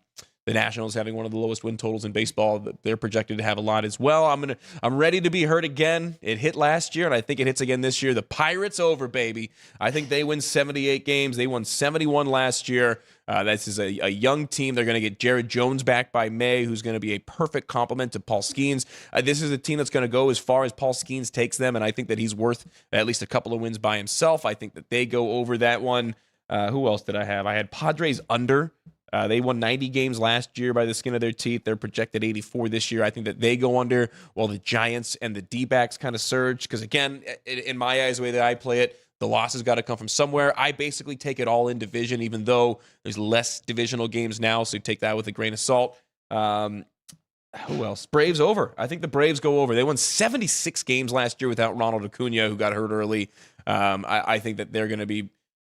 Nationals having one of the lowest win totals in baseball, they're projected to have a lot as well. I'm ready to be hurt again. It hit last year, and I think it hits again this year. The Pirates over, baby. I think they win 78 games. They won 71 last year. This is a young team. They're going to get Jared Jones back by May, who's going to be a perfect complement to Paul Skeens. This is a team that's going to go as far as Paul Skeens takes them, and I think that he's worth at least a couple of wins by himself. I think that they go over that one. Who else did I have? I had Padres under. They won 90 games last year by the skin of their teeth. They're projected 84 this year. I think that they go under while the Giants and the D-backs kind of surge. Because, again, in my eyes, the way that I play it, The losses got to come from somewhere. I basically take it all in division, even though there's less divisional games now, so take that with a grain of salt. Who else? Braves over. I think the Braves go over. They won 76 games last year without Ronald Acuna, who got hurt early. I think that they're going to be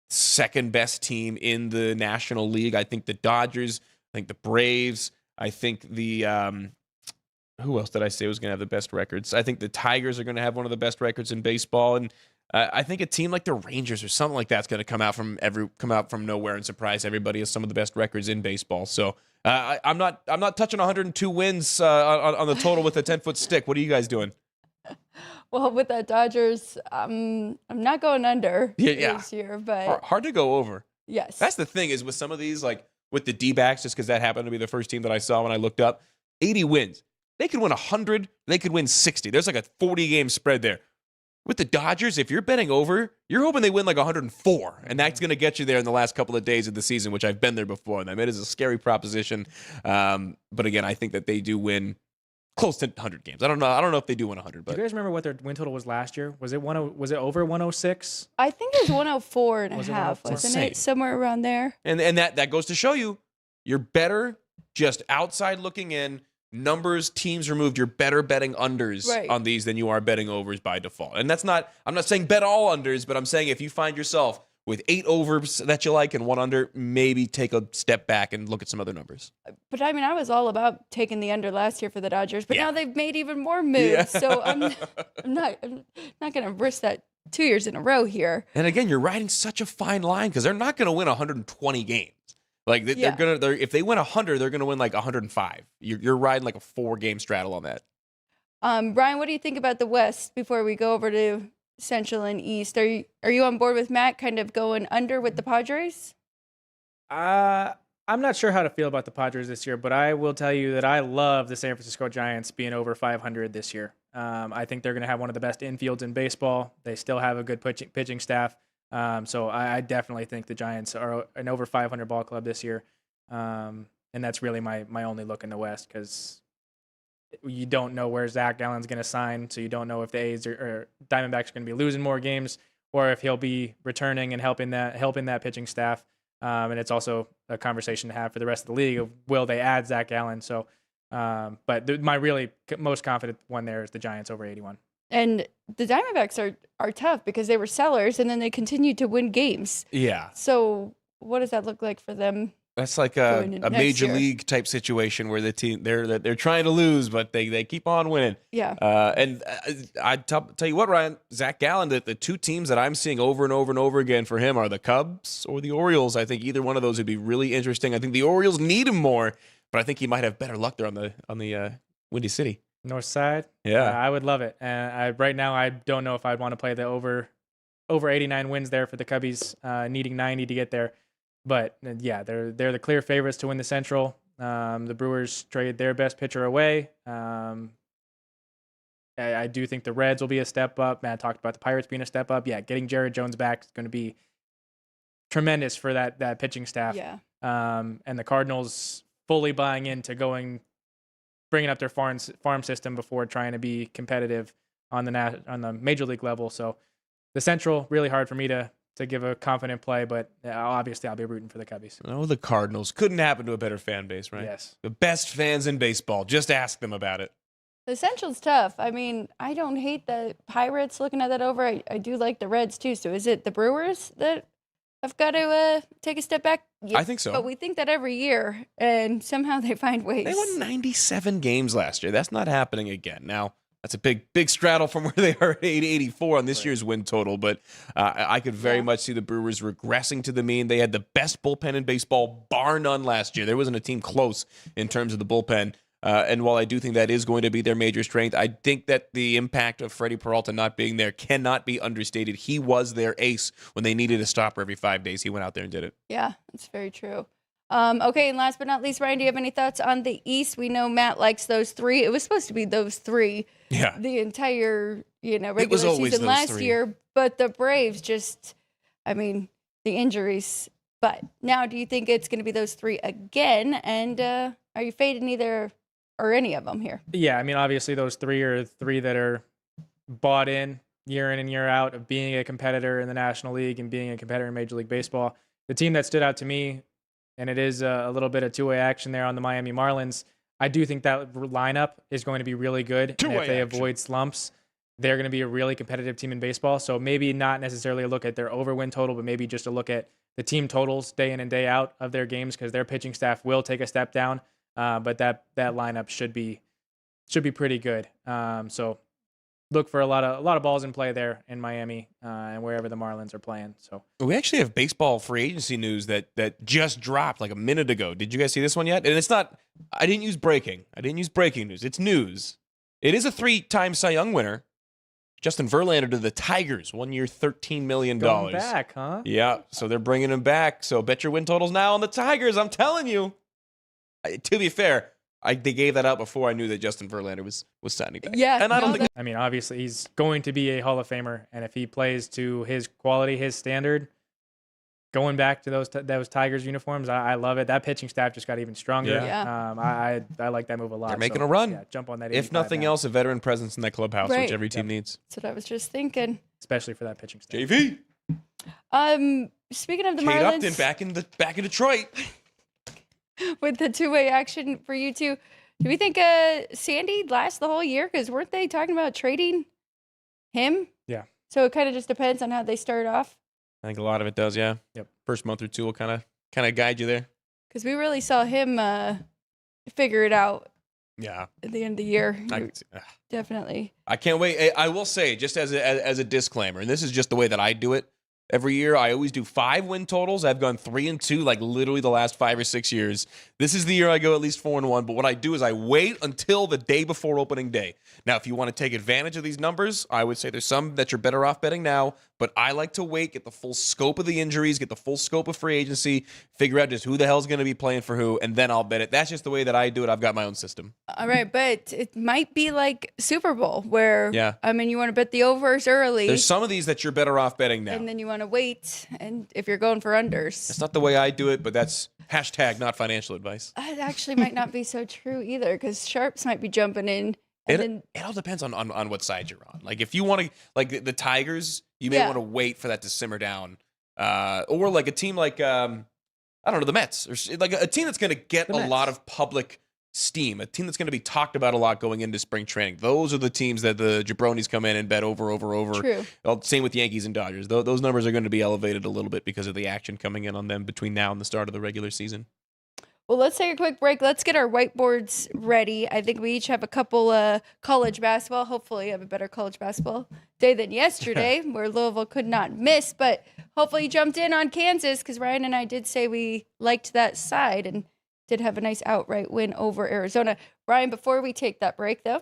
second best team in the National League. I think the Dodgers. I think the Braves. I think the who else did I say was going to have the best records? I think the Tigers are going to have one of the best records in baseball, and I think a team like the Rangers or something like that's going to come out from nowhere and surprise everybody as some of the best records in baseball. So I'm not touching 102 wins on the total with a 10-foot stick. What are you guys doing? Well, with that Dodgers, I'm not going under this year, but hard to go over. Yes, that's the thing is with some of these, like with the D-backs, just because that happened to be the first team that I saw when I looked up, 80 wins. They could win 100. They could win 60. There's like a 40-game spread there. With the Dodgers, if you're betting over, you're hoping they win like 104, and that's going to get you there in the last couple of days of the season, which I've been there before. And I mean, it is a scary proposition. But again, I think that they do win close to 100 games. I don't know if they do win 100. But do you guys remember what their win total was last year? Was it over 106? I think it was 104 and a half, wasn't it? Somewhere around there. And that goes to show you, you're better just outside looking in. Numbers, teams removed, you're better betting unders on these than you are betting overs by default. And that's not, I'm not saying bet all unders, but I'm saying if you find yourself with 8 overs that you like and 1 under, maybe take a step back and look at some other numbers. But I mean, I was all about taking the under last year for the Dodgers, but now they've made even more moves. Yeah. So I'm not going to risk that 2 years in a row here. And again, you're riding such a fine line because they're not going to win 120 games. Like they're if they win 100, they're gonna win like 105. You're riding like a 4-game straddle on that. Brian, what do you think about the West before we go over to Central and East? Are you on board with Matt kind of going under with the Padres? I'm not sure how to feel about the Padres this year, but I will tell you that I love the San Francisco Giants being over 500 this year. I think they're gonna have one of the best infields in baseball. They still have a good pitching staff. So I definitely think the Giants are an over 500 ball club this year. And that's really my only look in the West because you don't know where Zach Gallen's going to sign. So you don't know if the A's or Diamondbacks are going to be losing more games or if he'll be returning and helping that pitching staff. And it's also a conversation to have for the rest of the league of will they add Zach Gallen? So, but my really most confident one there is the Giants over 81. And the Diamondbacks are tough because they were sellers and then they continued to win games. Yeah. So what does that look like for them? That's like a major league type situation where the team they're trying to lose, but they keep on winning. Yeah. And I tell you what, Ryan, Zach Gallen, the 2 teams that I'm seeing over and over and over again for him are the Cubs or the Orioles. I think either one of those would be really interesting. I think the Orioles need him more, but I think he might have better luck there on the Windy City. North side, I would love it. And right now, I don't know if I'd want to play the over 89 wins there for the Cubbies, needing 90 to get there. But yeah, they're the clear favorites to win the Central. The Brewers traded their best pitcher away. I do think the Reds will be a step up. Matt talked about the Pirates being a step up. Yeah, getting Jared Jones back is going to be tremendous for that pitching staff. Yeah. And the Cardinals fully buying into bringing up their farm system before trying to be competitive on the major league level. So the Central, really hard for me to give a confident play, but obviously I'll be rooting for the Cubbies. Oh, the Cardinals. Couldn't happen to a better fan base, right? Yes. The best fans in baseball. Just ask them about it. The Central's tough. I mean, I don't hate the Pirates looking at that over. I do like the Reds too. So is it the Brewers that have got to take a step back? Yeah, I think so. But we think that every year, and somehow they find ways. They won 97 games last year. That's not happening again. Now, that's a big straddle from where they are at 84 on this year's win total, but I could very much see the Brewers regressing to the mean. They had the best bullpen in baseball, bar none, last year. There wasn't a team close in terms of the bullpen. And while I do think that is going to be their major strength, I think that the impact of Freddie Peralta not being there cannot be understated. He was their ace when they needed a stopper every 5 days. He went out there and did it. Yeah, that's very true. Okay, and last but not least, Ryan, do you have any thoughts on the East? We know Matt likes those 3. It was supposed to be those 3 the entire regular season last year, but the Braves just, the injuries. But now do you think it's going to be those 3 again? And are you fading either or any of them here? Yeah, obviously those 3 are 3 that are bought in. year in and year out of being a competitor in the National League and being a competitor in Major League Baseball. The team that stood out to me, and it is a little bit of two-way action there on the Miami Marlins, I do think that lineup is going to be really good. And if they avoid slumps, they're going to be a really competitive team in baseball. So maybe not necessarily a look at their over-win total, but maybe just a look at the team totals day in and day out of their games, because their pitching staff will take a step down. But that lineup should be pretty good. So look for a lot of balls in play there in Miami and wherever the Marlins are playing. So we actually have baseball free agency news that just dropped like a minute ago. Did you guys see this one yet? And it's not. I didn't use breaking news. It's news. It is a 3-time Cy Young winner, Justin Verlander, to the Tigers. 1 year, $13 million. Going back, huh? Yeah. So they're bringing him back. So bet your win totals now on the Tigers. I'm telling you. To be fair, they gave that out before I knew that Justin Verlander was signing back. Yeah, and I don't think. I mean, obviously, he's going to be a Hall of Famer, and if he plays to his quality, his standard, going back to those Tigers uniforms, I love it. That pitching staff just got even stronger. Yeah. I like that move a lot. They're making a run. Yeah, jump on that. If nothing else, a veteran presence in that clubhouse, Right. which every team needs. That's what I was just thinking. especially for that pitching staff. JV. Speaking of the Kate Marlins, Upton back in Detroit. with the two-way action for you two, do we think Sandy lasts the whole year? Because weren't they talking about trading him? Yeah. So it kind of just depends on how they start off. I think a lot of it does, yeah. Yep. First month or two will kind of guide you there. Because we really saw him figure it out Yeah. at the end of the year. I Definitely. can't wait. I will say, just as a disclaimer, and this is just the way that I do it. Every year, I always do 5 win totals. I've gone 3-2, like literally the last 5 or 6 years. This is the year I go at least 4-1. But what I do is I wait until the day before opening day. Now, if you want to take advantage of these numbers, I would say there's some that you're better off betting now. But I like to wait, get the full scope of the injuries, get the full scope of free agency, figure out just who the hell's going to be playing for who, and then I'll bet it. That's just the way that I do it. I've got my own system. All right, but it might be like Super Bowl where, Yeah. I mean, you want to bet the overs early. There's some of these that you're better off betting now. and then you want to wait, and if you're going for unders. That's not the way I do it, but that's hashtag not financial advice. It actually might not be so true either, because sharps might be jumping in. And then, It all depends on what side you're on. Like if you want to, like the Tigers, you may Yeah. want to wait for that to simmer down, or like a team like I don't know, the Mets, or like a team that's going to get a lot of public steam, a team that's going to be talked about a lot going into spring training. Those are the teams that the jabronis come in and bet over. True. Well, same with Yankees and Dodgers. Those numbers are going to be elevated a little bit because of the action coming in on them between now and the start of the regular season. well, let's take a quick break. Let's get our whiteboards ready. I think we each have a couple college basketball. Hopefully, you have a better college basketball day than yesterday, where Louisville could not miss. But hopefully, you jumped in on Kansas, because Ryan and I did say we liked that side and did have a nice outright win over Arizona. Ryan, before we take that break, though.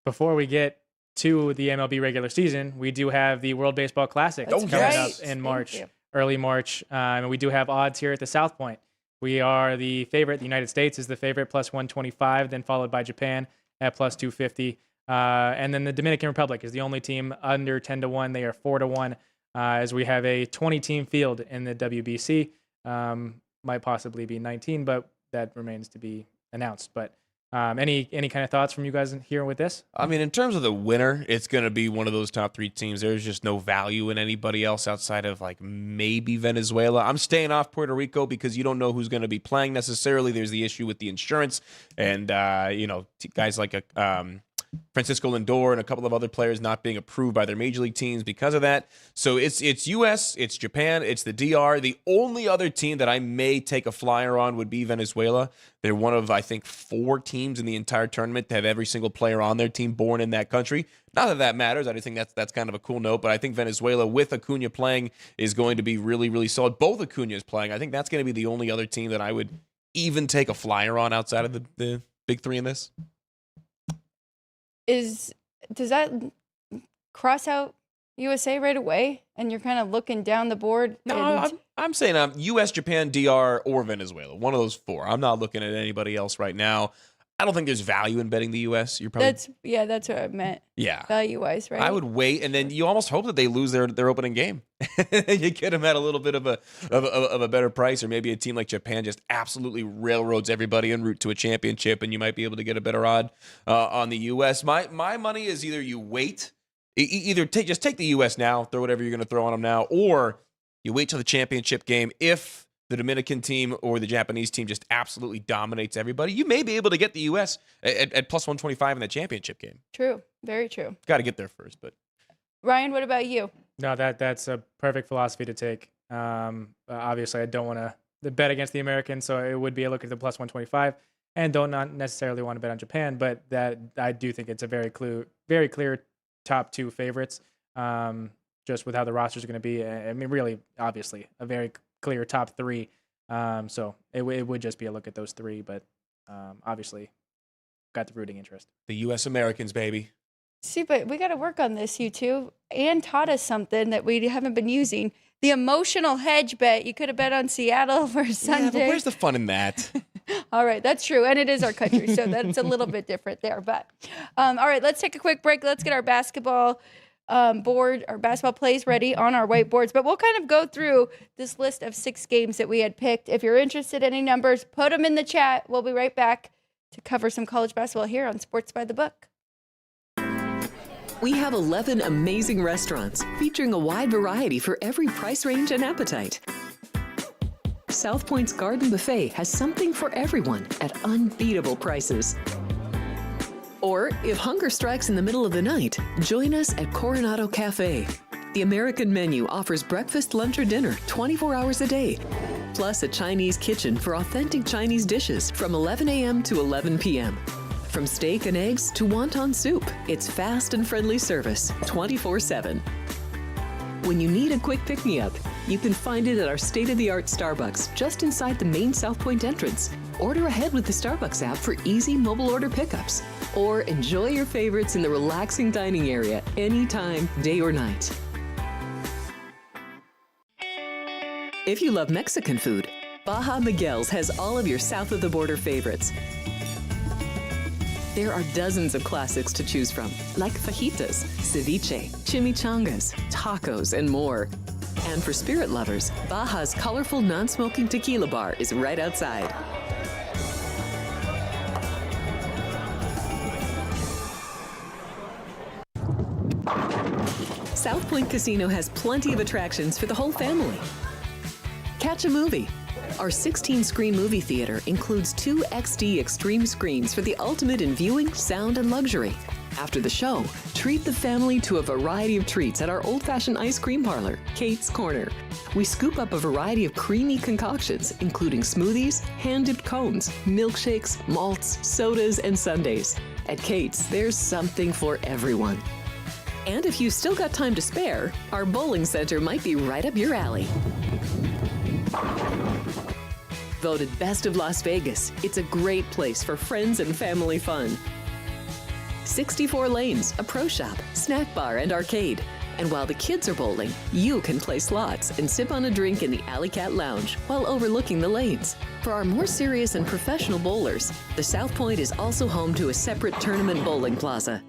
Before we get to the MLB regular season, we do have the World Baseball Classic That's coming right. up in Thank March, you. early March. And we do have odds here at the South Point. We are the favorite. The United States is the favorite, plus 125, then followed by Japan at plus 250. And then the Dominican Republic is the only team under 10-1. They are 4-1, as we have a 20-team field in the WBC. Might possibly be 19, but that remains to be announced. But any kind of thoughts from you guys here with this? I mean, in terms of the winner, it's going to be one of those top 3 teams. There's just no value in anybody else outside of like maybe Venezuela. I'm staying off Puerto Rico because you don't know who's going to be playing necessarily. There's the issue with the insurance, and guys like Francisco Lindor and a couple of other players not being approved by their major league teams because of that. So it's U.S., it's Japan, it's the DR. The only other team that I may take a flyer on would be Venezuela. They're one of, I think, 4 teams in the entire tournament to have every single player on their team born in that country. Not that that matters. I just think that's kind of a cool note. But I think Venezuela, with Acuna playing, is going to be really, really solid. Both Acuna's playing. I think that's going to be the only other team that I would even take a flyer on outside of the big 3 in this. Does that cross out USA right away, and you're kind of looking down the board? No, I'm saying U.S., Japan, DR, or Venezuela. One of those 4. I'm not looking at anybody else right now. I don't think there's value in betting the U.S. You're probably That's what I meant. yeah. Value wise, right? I would wait, and then you almost hope that they lose their opening game. You get them at a little bit of a better price, or maybe a team like Japan just absolutely railroads everybody en route to a championship, and you might be able to get a better odd on the U.S. My money is either you wait, just take the U.S. now, throw whatever you're going to throw on them now, or you wait till the championship game. If the Dominican team or the Japanese team just absolutely dominates everybody, you may be able to get the U.S. at plus 125 in the championship game. True. Very true. Got to get there first, but. Ryan, what about you? No, that's a perfect philosophy to take. Obviously, I don't want to bet against the Americans, so it would be a look at the plus 125, and don't not necessarily want to bet on Japan, but that I do think it's a very clear top two favorites, just with how the rosters are going to be. I mean, really, obviously, a very clear top three. So it would just be a look at those three, but obviously, got the rooting interest. The U.S. Americans, baby. See, but we got to work on this, you two. Ann taught us something that we haven't been using. The emotional hedge bet. You could have bet on Seattle for Sunday. Yeah, but where's the fun in that? All right, that's true. And it is our country, so that's a little bit different there. But all right, let's take a quick break. Let's get our basketball board, our basketball plays ready on our whiteboards. But we'll kind of go through this list of 6 games that we had picked. If you're interested in any numbers, put them in the chat. We'll be right back to cover some college basketball here on Sports by the Book. We have 11 amazing restaurants featuring a wide variety for every price range and appetite. South Point's Garden Buffet has something for everyone at unbeatable prices. Or if hunger strikes in the middle of the night, join us at Coronado Cafe. The American menu offers breakfast, lunch, or dinner 24 hours a day, plus a Chinese kitchen for authentic Chinese dishes from 11 a.m. to 11 p.m. From steak and eggs to wonton soup, it's fast and friendly service 24/7. When you need a quick pick-me-up, you can find it at our state-of-the-art Starbucks just inside the main South Point entrance. Order ahead with the Starbucks app for easy mobile order pickups. Or enjoy your favorites in the relaxing dining area anytime, day or night. If you love Mexican food, Baja Miguel's has all of your south-of-the-border favorites. There are dozens of classics to choose from, like fajitas, ceviche, chimichangas, tacos, and more. And for spirit lovers, Baja's colorful non-smoking tequila bar is right outside. South Point Casino has plenty of attractions for the whole family. Catch a movie. Our 16-screen movie theater includes 2 XD Extreme screens for the ultimate in viewing, sound, and luxury. After the show, treat the family to a variety of treats at our old-fashioned ice cream parlor, Kate's Corner. We scoop up a variety of creamy concoctions, including smoothies, hand-dipped cones, milkshakes, malts, sodas, and sundaes. At Kate's, there's something for everyone. And if you've still got time to spare, our bowling center might be right up your alley. Voted Best of Las Vegas, it's a great place for friends and family fun. 64 lanes, a pro shop, snack bar, and arcade. And while the kids are bowling, you can play slots and sip on a drink in the Alley Cat Lounge while overlooking the lanes. For our more serious and professional bowlers, the South Point is also home to a separate tournament bowling plaza.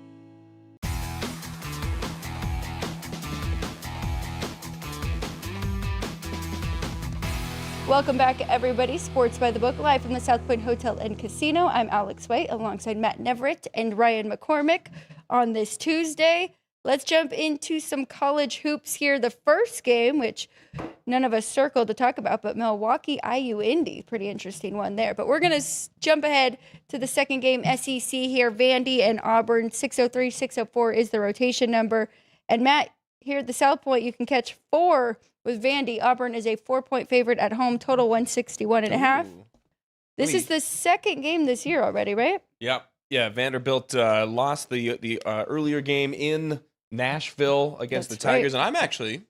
Welcome back, everybody. Sports by the Book, live from the South Point Hotel and Casino. I'm Alex White, alongside Matt Neverett and Ryan McCormick on this Tuesday. Let's jump into some college hoops here. The first game, which none of us circled to talk about, but Milwaukee, IU, Indy. Pretty interesting one there. But we're going to jump ahead to the second game, SEC here. Vandy and Auburn, 603, 604 is the rotation number. And Matt, here at the South Point, you can catch 4 with Vandy. Auburn is a 4-point favorite at home, total 161.5. This is the second game this year already, right? Yep. Yeah, Vanderbilt lost the earlier game in Nashville against the Tigers. Right. And I'm actually,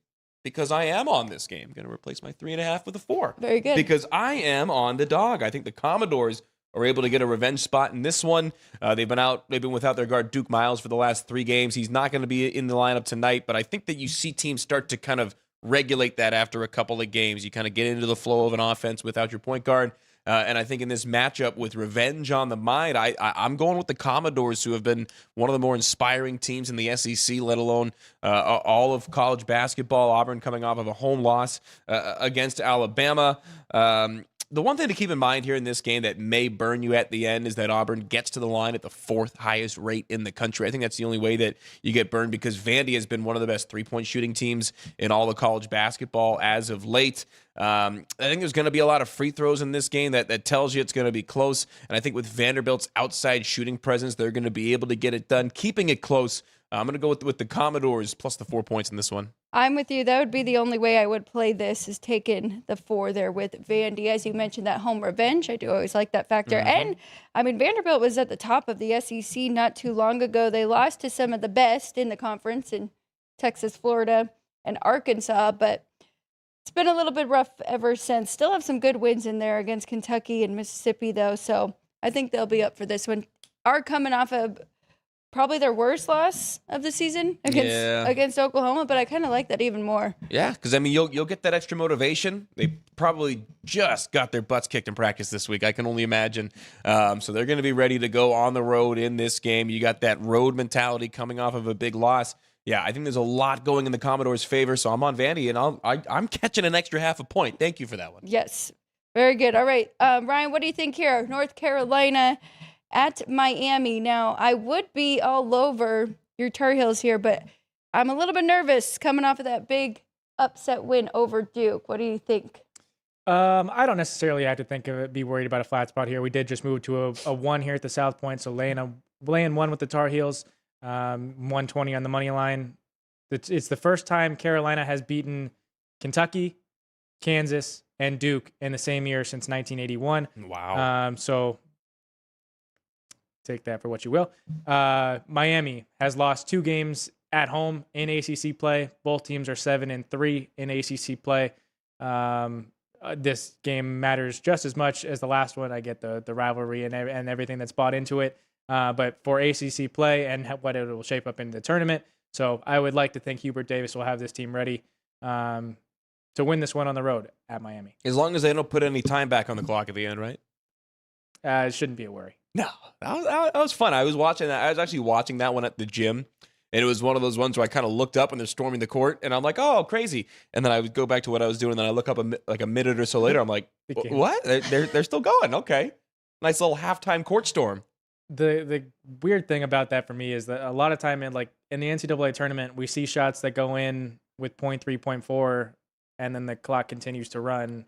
because I am on this game, going to replace my 3.5 with a 4. Very good. Because I am on the dog. I think the Commodores are able to get a revenge spot in this one. They've been without their guard Duke Miles for the last 3 games. He's not going to be in the lineup tonight, but I think that you see teams start to kind of regulate that after a couple of games. You kind of get into the flow of an offense without your point guard. And I think in this matchup with revenge on the mind, I'm going with the Commodores, who have been one of the more inspiring teams in the SEC, let alone all of college basketball. Auburn coming off of a home loss against Alabama. The one thing to keep in mind here in this game that may burn you at the end is that Auburn gets to the line at the 4th highest rate in the country. I think that's the only way that you get burned, because Vandy has been one of the best three-point shooting teams in all of college basketball as of late. I think there's going to be a lot of free throws in this game that tells you it's going to be close. And I think with Vanderbilt's outside shooting presence, they're going to be able to get it done, keeping it close. I'm going to go with the Commodores plus the 4 points in this one. I'm with you. That would be the only way I would play this, is taking the 4 there with Vandy. As you mentioned, that home revenge, I do always like that factor. And, I mean, Vanderbilt was at the top of the SEC not too long ago. They lost to some of the best in the conference in Texas, Florida, and Arkansas, but it's been a little bit rough ever since. Still have some good wins in there against Kentucky and Mississippi, though, so I think they'll be up for this one. Are coming off of probably their worst loss of the season against Oklahoma, but I kind of like that even more. Yeah, because, I mean, you'll get that extra motivation. They probably just got their butts kicked in practice this week, I can only imagine. So they're going to be ready to go on the road in this game. You got that road mentality coming off of a big loss. Yeah, I think there's a lot going in the Commodores' favor, so I'm on Vandy, and I'm catching an extra half a point. Thank you for that one. Yes, very good. All right, Ryan, what do you think here? North Carolina at Miami. Now, I would be all over your Tar Heels here, but I'm a little bit nervous coming off of that big upset win over Duke. What do you think? I don't necessarily have to be worried about a flat spot here. We did just move to a 1 here at the South Point, so laying 1 with the Tar Heels, 120 on the money line. It's the first time Carolina has beaten Kentucky, Kansas, and Duke in the same year since 1981. Wow. So take that for what you will. Miami has lost 2 games at home in ACC play. Both teams are 7-3 in ACC play. This game matters just as much as the last one. I get the rivalry and everything that's bought into it. But for ACC play and what it will shape up into the tournament. So I would like to think Hubert Davis will have this team ready to win this one on the road at Miami. As long as they don't put any time back on the clock at the end, right? It shouldn't be a worry. No, that was fun. I was watching that. I was actually watching that one at the gym, and it was one of those ones where I kind of looked up and they're storming the court, and I'm like, oh, crazy. And then I would go back to what I was doing, and then I look up a minute or so later. I'm like, what? They're still going. Okay, nice little halftime court storm. The weird thing about that for me is that a lot of time in the NCAA tournament, we see shots that go in with 0.3, 0.4, and then the clock continues to run.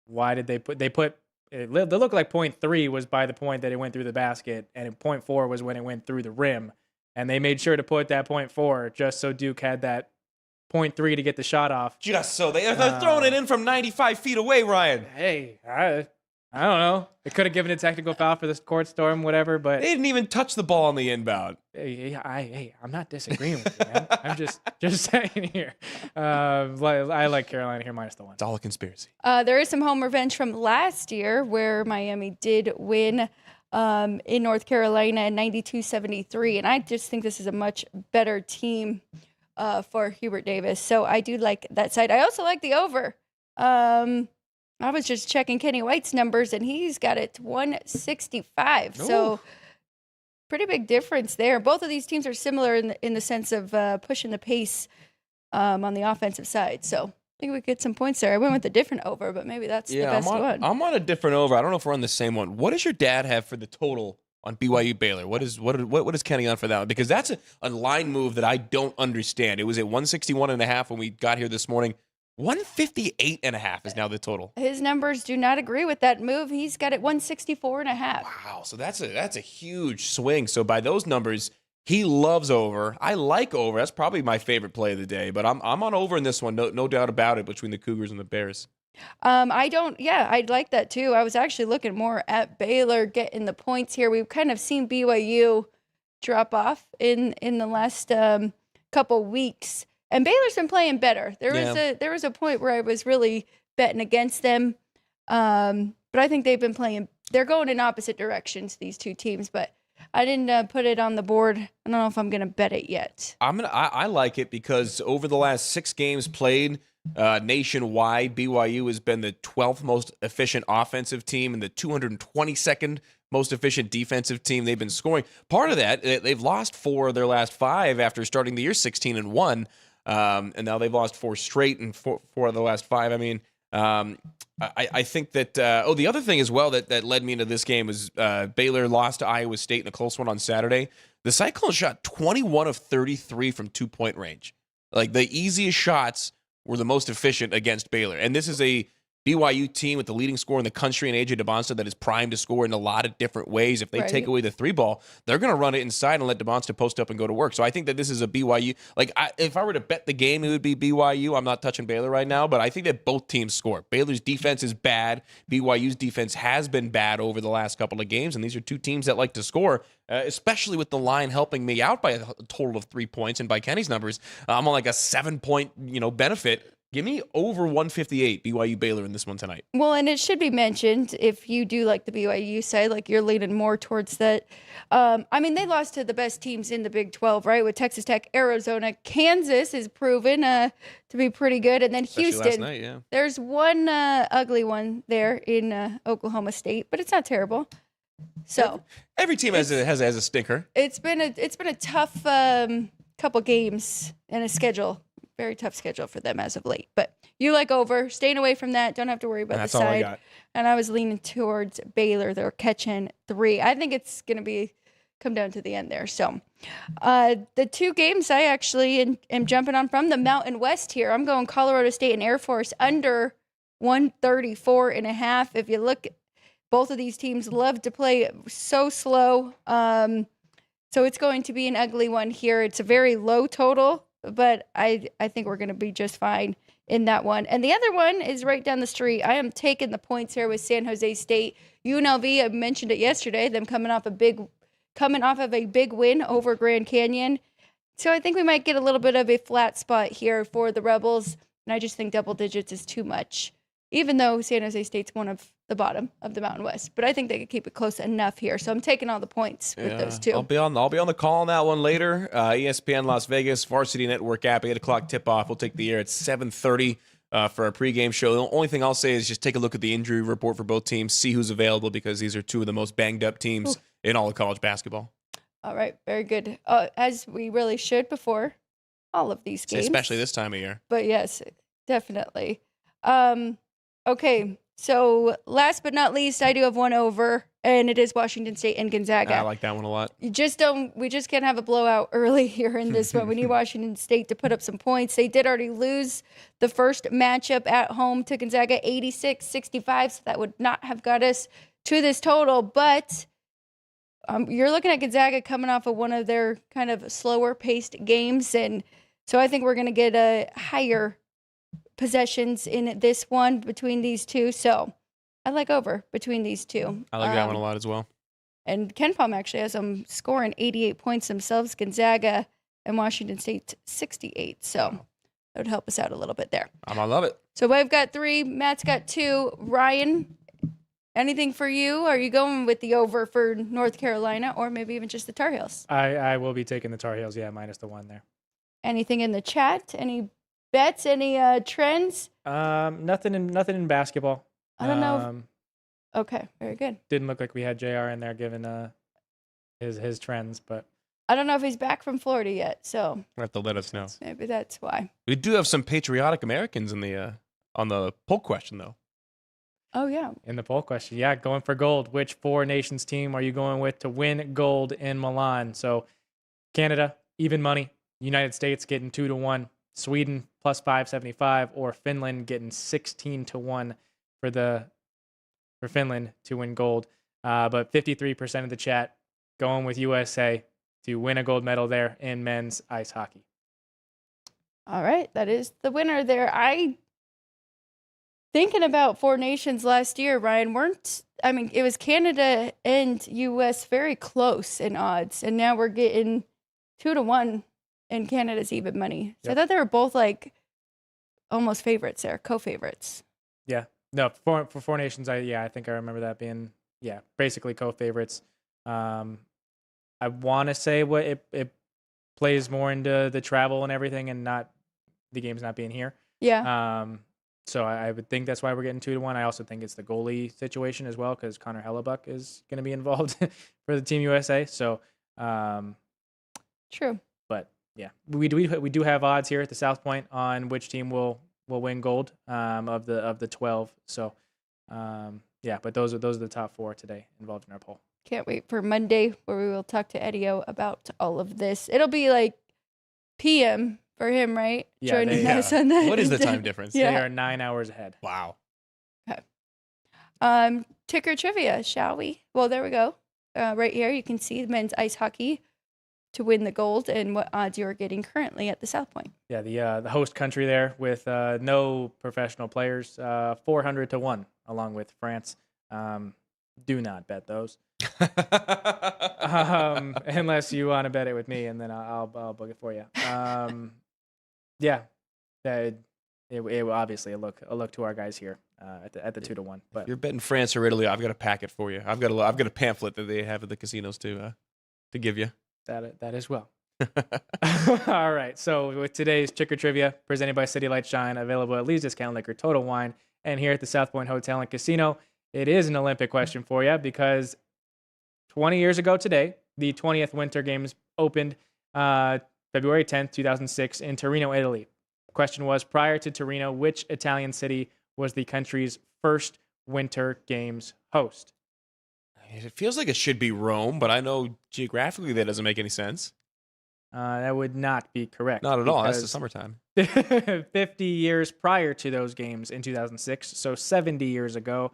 Why did they put it looked like 0.3 was by the point that it went through the basket, and 0.4 was when it went through the rim. And they made sure to put that 0.4 just so Duke had that 0.3 to get the shot off. Just so they're throwing it in from 95 feet away, Ryan. Hey, I don't know. They could have given a technical foul for this court storm, whatever, but they didn't even touch the ball on the inbound. Hey, I'm not disagreeing with you, man. I'm just saying here. I like Carolina here minus the 1. It's all a conspiracy. There is some home revenge from last year where Miami did win in North Carolina in 92-73, and I just think this is a much better team for Hubert Davis. So I do like that side. I also like the over. I was just checking Kenny White's numbers, and he's got it 165. Ooh. So pretty big difference there. Both of these teams are similar in the sense of pushing the pace on the offensive side. So I think we get some points there. I went with a different over, but maybe that's the best one. I'm on a different over. I don't know if we're on the same one. What does your dad have for the total on BYU Baylor? What is Kenny on for that one? Because that's a line move that I don't understand. It was at 161.5 when we got here this morning. 158.5 is now the total. His numbers do not agree with that move. He's got it 164.5. Wow, so that's a huge swing. So by those numbers, he loves over. I like over. That's probably my favorite play of the day. But I'm on over in this one, no doubt about it, between the Cougars and the Bears. I'd like that too. I was actually looking more at Baylor getting the points here. We've kind of seen BYU drop off in the last couple weeks. And Baylor's been playing better. There was a point where I was really betting against them. But I think they've been playing. They're going in opposite directions, these two teams. But I didn't put it on the board. I don't know if I'm going to bet it yet. I like it because over the last 6 games played, Nationwide, BYU has been the 12th most efficient offensive team and the 222nd most efficient defensive team. They've been scoring. Part of that, they've lost 4 of their last 5 after starting the year 16-1, and now they've lost 4 straight and 4 of the last 5. I mean, I think that the other thing as well that led me into this game was Baylor lost to Iowa State in a close one on Saturday. The Cyclones shot 21 of 33 from 2-point range. Like, the easiest shots were the most efficient against Baylor. And this is a BYU team with the leading scorer in the country in AJ DeBonsta that is primed to score in a lot of different ways. If they take away the 3 ball, they're going to run it inside and let DeBonsta post up and go to work. So I think that this is a BYU. Like, if I were to bet the game, it would be BYU. I'm not touching Baylor right now, but I think that both teams score. Baylor's defense is bad. BYU's defense has been bad over the last couple of games, and these are 2 teams that like to score, especially with the line helping me out by a total of 3 points. And by Kenny's numbers, I'm on like a 7-point, benefit. Give me over 158 BYU Baylor in this one tonight. Well, and it should be mentioned, if you do like the BYU side, like you're leaning more towards that. I mean, they lost to the best teams in the Big 12, right? With Texas Tech, Arizona. Kansas is proven to be pretty good. And then Especially Houston. last night, yeah. There's one ugly one there in Oklahoma State, but it's not terrible. So every team has a stinker. it's been a tough couple games and a schedule. Very tough schedule for them as of late. But you like over, staying away from that. Don't have to worry about the side. That's all I got. And I was leaning towards Baylor. They're catching 3. I think it's going to come down to the end there. So the 2 games I actually am jumping on from the Mountain West here. I'm going Colorado State and Air Force under 134.5. If you look, both of these teams love to play so slow. So it's going to be an ugly one here. It's a very low total, but I think we're going to be just fine in that one. And the other one is right down the street. I am taking the points here with San Jose State. UNLV, I mentioned it yesterday, them coming off of a big win over Grand Canyon. So I think we might get a little bit of a flat spot here for the Rebels. And I just think double digits is too much, even though San Jose State's one of the bottom of the Mountain West. But I think they could keep it close enough here. So I'm taking all the points with those 2. I'll be on the call on that one later. ESPN Las Vegas, Varsity Network app, 8 o'clock tip-off. We'll take the air at 7:30 for our pregame show. The only thing I'll say is just take a look at the injury report for both teams, see who's available, because these are 2 of the most banged-up teams in all of college basketball. All right, very good. As we really should before all of these games. Especially this time of year. But yes, definitely. Okay, so last but not least, I do have one over, and it is Washington State and Gonzaga. I like that one a lot. We just can't have a blowout early here in this one. We need Washington State to put up some points. They did already lose the first matchup at home to Gonzaga, 86-65, so that would not have got us to this total. But you're looking at Gonzaga coming off of one of their kind of slower-paced games, and so I think we're going to get a higher possessions in this one between these 2. So I like over between these 2. I like that one a lot as well. And KenPom actually has them scoring 88 points themselves, Gonzaga and Washington State 68. So that would help us out a little bit there. I love it. So I've got 3. Matt's got 2. Ryan, anything for you? Are you going with the over for North Carolina or maybe even just the Tar Heels? I will be taking the Tar Heels, minus the 1 there. Anything in the chat? Any bets? Any trends? Nothing in basketball. I don't know. Okay, very good. Didn't look like we had JR in there giving his trends, but I don't know if he's back from Florida yet, so You have to let us know. maybe that's why. We do have some patriotic Americans in the on the poll question, though. Oh yeah. in the poll question, going for gold. Which 4 nations team are you going with to win gold in Milan? So Canada, even money. United States getting 2-1. Sweden plus 575, or Finland getting 16-1 for Finland to win gold. But 53% of the chat going with USA to win a gold medal there in men's ice hockey. All right, that is the winner there. Thinking about 4 nations last year, Ryan, it was Canada and US very close in odds, and now we're getting 2-1. And Canada's even money. So I thought they were both like almost favorites there, co-favorites. Yeah. No, for 4 nations, I think I remember that being basically co-favorites. I want to say what it plays more into the travel and everything, and not the games not being here. Yeah. So I would think that's why we're getting 2-1. I also think it's the goalie situation as well because Connor Hellebuck is going to be involved for the Team USA. So, True. but yeah, we do have odds here at the South Point on which team will win gold of the 12. So, yeah, but those are the top 4 today involved in our poll. Can't wait for Monday where we will talk to Edio about all of this. It'll be like PM for him, right? Yeah, Joining us on that. What is the time difference? Yeah. They are 9 hours ahead. Wow. Ticker trivia, shall we? Well, there we go. Right here, you can see the men's ice hockey to win the gold and what odds you are getting currently at the South Point. Yeah, the host country there with no professional players, 400 to 1, along with France. Do not bet those. Unless you want to bet it with me, and then I'll book it for you. Yeah, it obviously a look to our guys here at the 2-1. But If you're betting France or Italy, I've got a packet for you. I've got a pamphlet that they have at the casinos to give you. that as well. All right. So with today's Chicker Trivia, presented by City Light Shine, available at Lee's Discount Liquor, Total Wine, and here at the South Point Hotel and Casino, it is an Olympic question for you because 20 years ago today, the 20th Winter Games opened February 10th, 2006 in Torino, Italy. The question was, prior to Torino, which Italian city was the country's first Winter Games host? It feels like it should be Rome, but I know geographically that doesn't make any sense. That would not be correct. Not at all. That's the because summertime. 50 years prior to those games in 2006, so 70 years ago,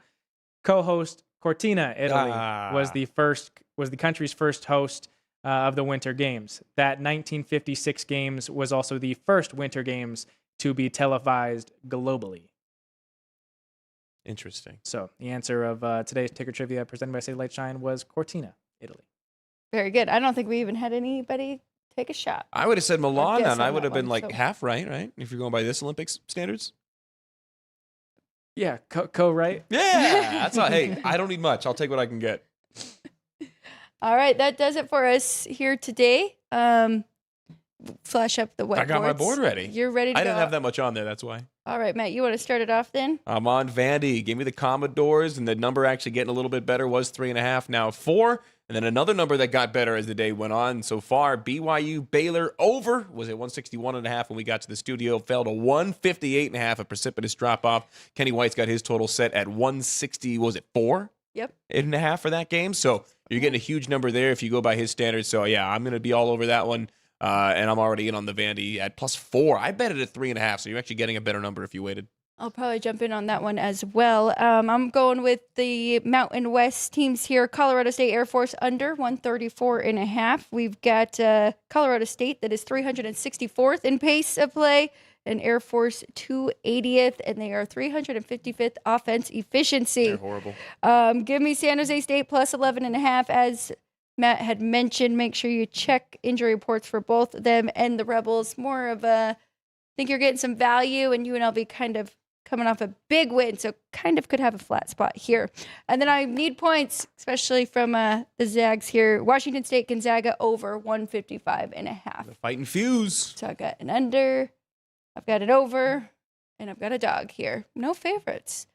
co-host Cortina, Italy, was the country's first host of the Winter Games. That 1956 games was also the first Winter Games to be televised globally. Interesting. So the answer of today's Ticker Trivia presented by City Light Shine was Cortina, Italy. Very good. I don't think we even had anybody take a shot. I would have said Milan, guess and I on would that have been one, like so- half right? If you're going by this Olympics standards. Yeah, right? Yeah, that's all. Hey, I don't need much. I'll take what I can get. All right, that does it for us here today. Flash up the whiteboards. I got my board ready. You're ready to I go. didn't have that much on there. That's why. All right, Matt, you want to start it off then? I'm on Vandy. Give me the Commodores, and the number actually getting a little bit better was 3.5, now 4. And then another number that got better as the day went on. So far, BYU Baylor over was at 161.5 when we got to the studio. Fell to 158.5, a precipitous drop off. Kenny White's got his total set at 160. Was it 4? Yep. 8.5 for that game. So you're getting a huge number there if you go by his standards. So yeah, I'm going to be all over that one. And I'm already in on the Vandy at +4. I bet it at 3.5. So you're actually getting a better number if you waited. I'll probably jump in on that one as well. I'm going with the Mountain West teams here. Colorado State Air Force under 134.5. We've got Colorado State that is 364th in pace of play, and Air Force 280th, and they are 355th offense efficiency. They're horrible. Give me San Jose State plus 11.5. As Matt had mentioned, make sure you check injury reports for both of them and the Rebels. More of a, I think you're getting some value, and UNLV kind of coming off a big win, so kind of could have a flat spot here. And then I need points, especially from the Zags here. Washington State Gonzaga over 155.5. The Fighting Fuse. So I've got an under, I've got an over, and I've got a dog here. No favorites.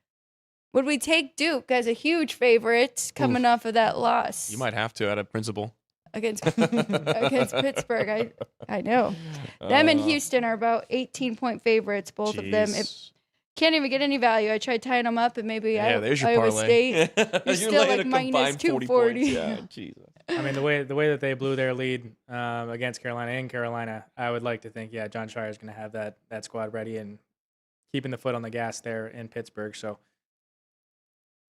Would we take Duke as a huge favorite coming off of that loss? You might have to out of principle. Against Pittsburgh. I know. Them and Houston are about 18-point favorites, both of them. Jeez. Can't even get any value. I tried tying them up, and maybe Yeah, there's your Iowa parlay. State. You're still laying like a combined minus 40 240. points. Yeah, Jesus. I mean, the way that they blew their lead against Carolina in Carolina, I would like to think, yeah, John Shire is going to have that squad ready and keeping the foot on the gas there in Pittsburgh. So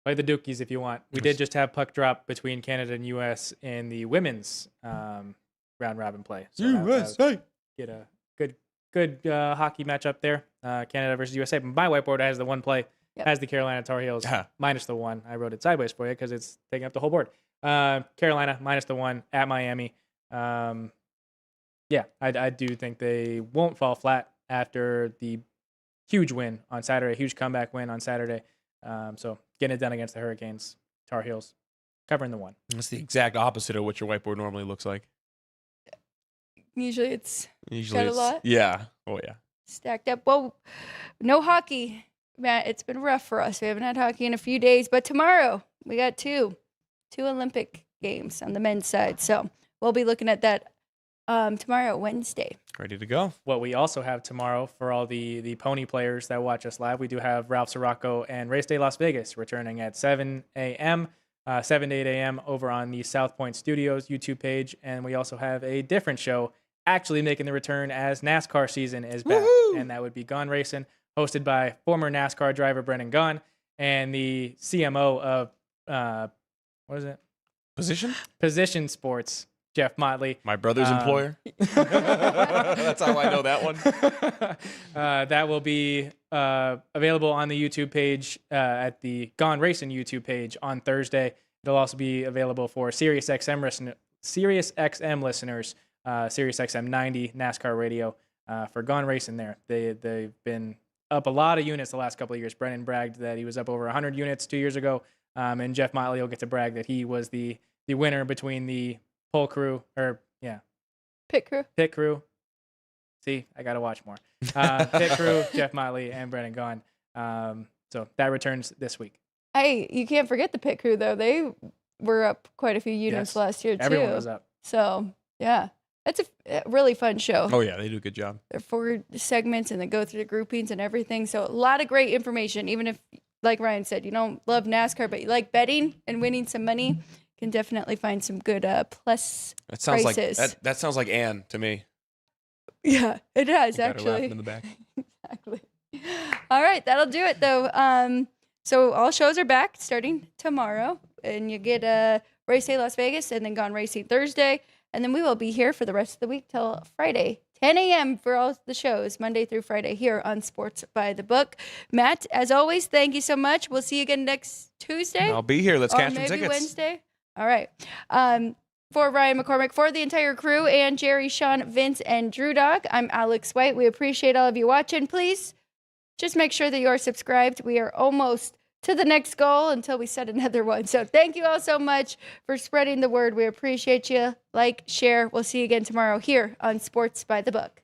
play the Dookies if you want. We did just have puck drop between Canada and U.S. in the women's round robin play. So USA. get a good hockey matchup there. Canada versus USA. My whiteboard has the one play, has the Carolina Tar Heels minus the 1. I wrote it sideways for you because it's taking up the whole board. Carolina minus the 1 at Miami. Yeah, I do think they won't fall flat after the huge win on Saturday, huge comeback win on Saturday. So getting it done against the Hurricanes, Tar Heels covering the 1. That's the exact opposite of what your whiteboard normally looks like. Usually it's Usually got a lot. Yeah. Oh, yeah. stacked up. Well, no hockey, Matt. It's been rough for us. We haven't had hockey in a few days, but tomorrow we got two Olympic games on the men's side. So we'll be looking at that tomorrow, Wednesday. Ready to go. What we also have tomorrow for all the pony players that watch us live, we do have Ralph Sirocco and Race Day Las Vegas returning at 7 a.m., 7 to 8 a.m. over on the South Point Studios YouTube page. And we also have a different show actually making the return as NASCAR season is back. Woo-hoo! And that would be Gone Racing, hosted by former NASCAR driver Brennan Gaughan and the CMO of, what is it? Position Sports, Jeff Motley. My brother's employer. That's how I know that one. That will be available on the YouTube page at the Gone Racing YouTube page on Thursday. It'll also be available for SiriusXM listeners, SiriusXM 90 NASCAR radio for Gone Racing there. They've been up a lot of units the last couple of years. Brennan bragged that he was up over 100 units 2 years ago, and Jeff Motley will get to brag that he was the winner between the pole crew, Pit crew. See, I got to watch more. Pit crew, Jeff Motley, and Brennan Gaughan. So that returns this week. Hey, you can't forget the pit crew, though. They were up quite a few units Yes. last year, too. Everyone was up. So, yeah, that's a really fun show. Oh, yeah, they do a good job. They're 4 segments, and they go through the groupings and everything. So, a lot of great information. Even if, like Ryan said, you don't love NASCAR, but you like betting and winning some money, can definitely find some good plus That sounds prices. like that sounds like Anne to me. Yeah, it does, Got her laughing actually. in the back. Exactly. All right, that'll do it though. So all shows are back starting tomorrow, and you get Race Day Las Vegas, and then Gone Racing Thursday, and then we will be here for the rest of the week till Friday, 10 a.m. for all the shows, Monday through Friday here on Sports by the Book. Matt, as always, thank you so much. We'll see you again next Tuesday. I'll be here. Let's or cash some maybe tickets. Wednesday. All right. For Ryan McCormick, for the entire crew, and Jerry, Sean, Vince, and Drew Dog, I'm Alex White. We appreciate all of you watching. Please just make sure that you are subscribed. We are almost to the next goal until we set another one. So thank you all so much for spreading the word. We appreciate you. Like, share. We'll see you again tomorrow here on Sports by the Book.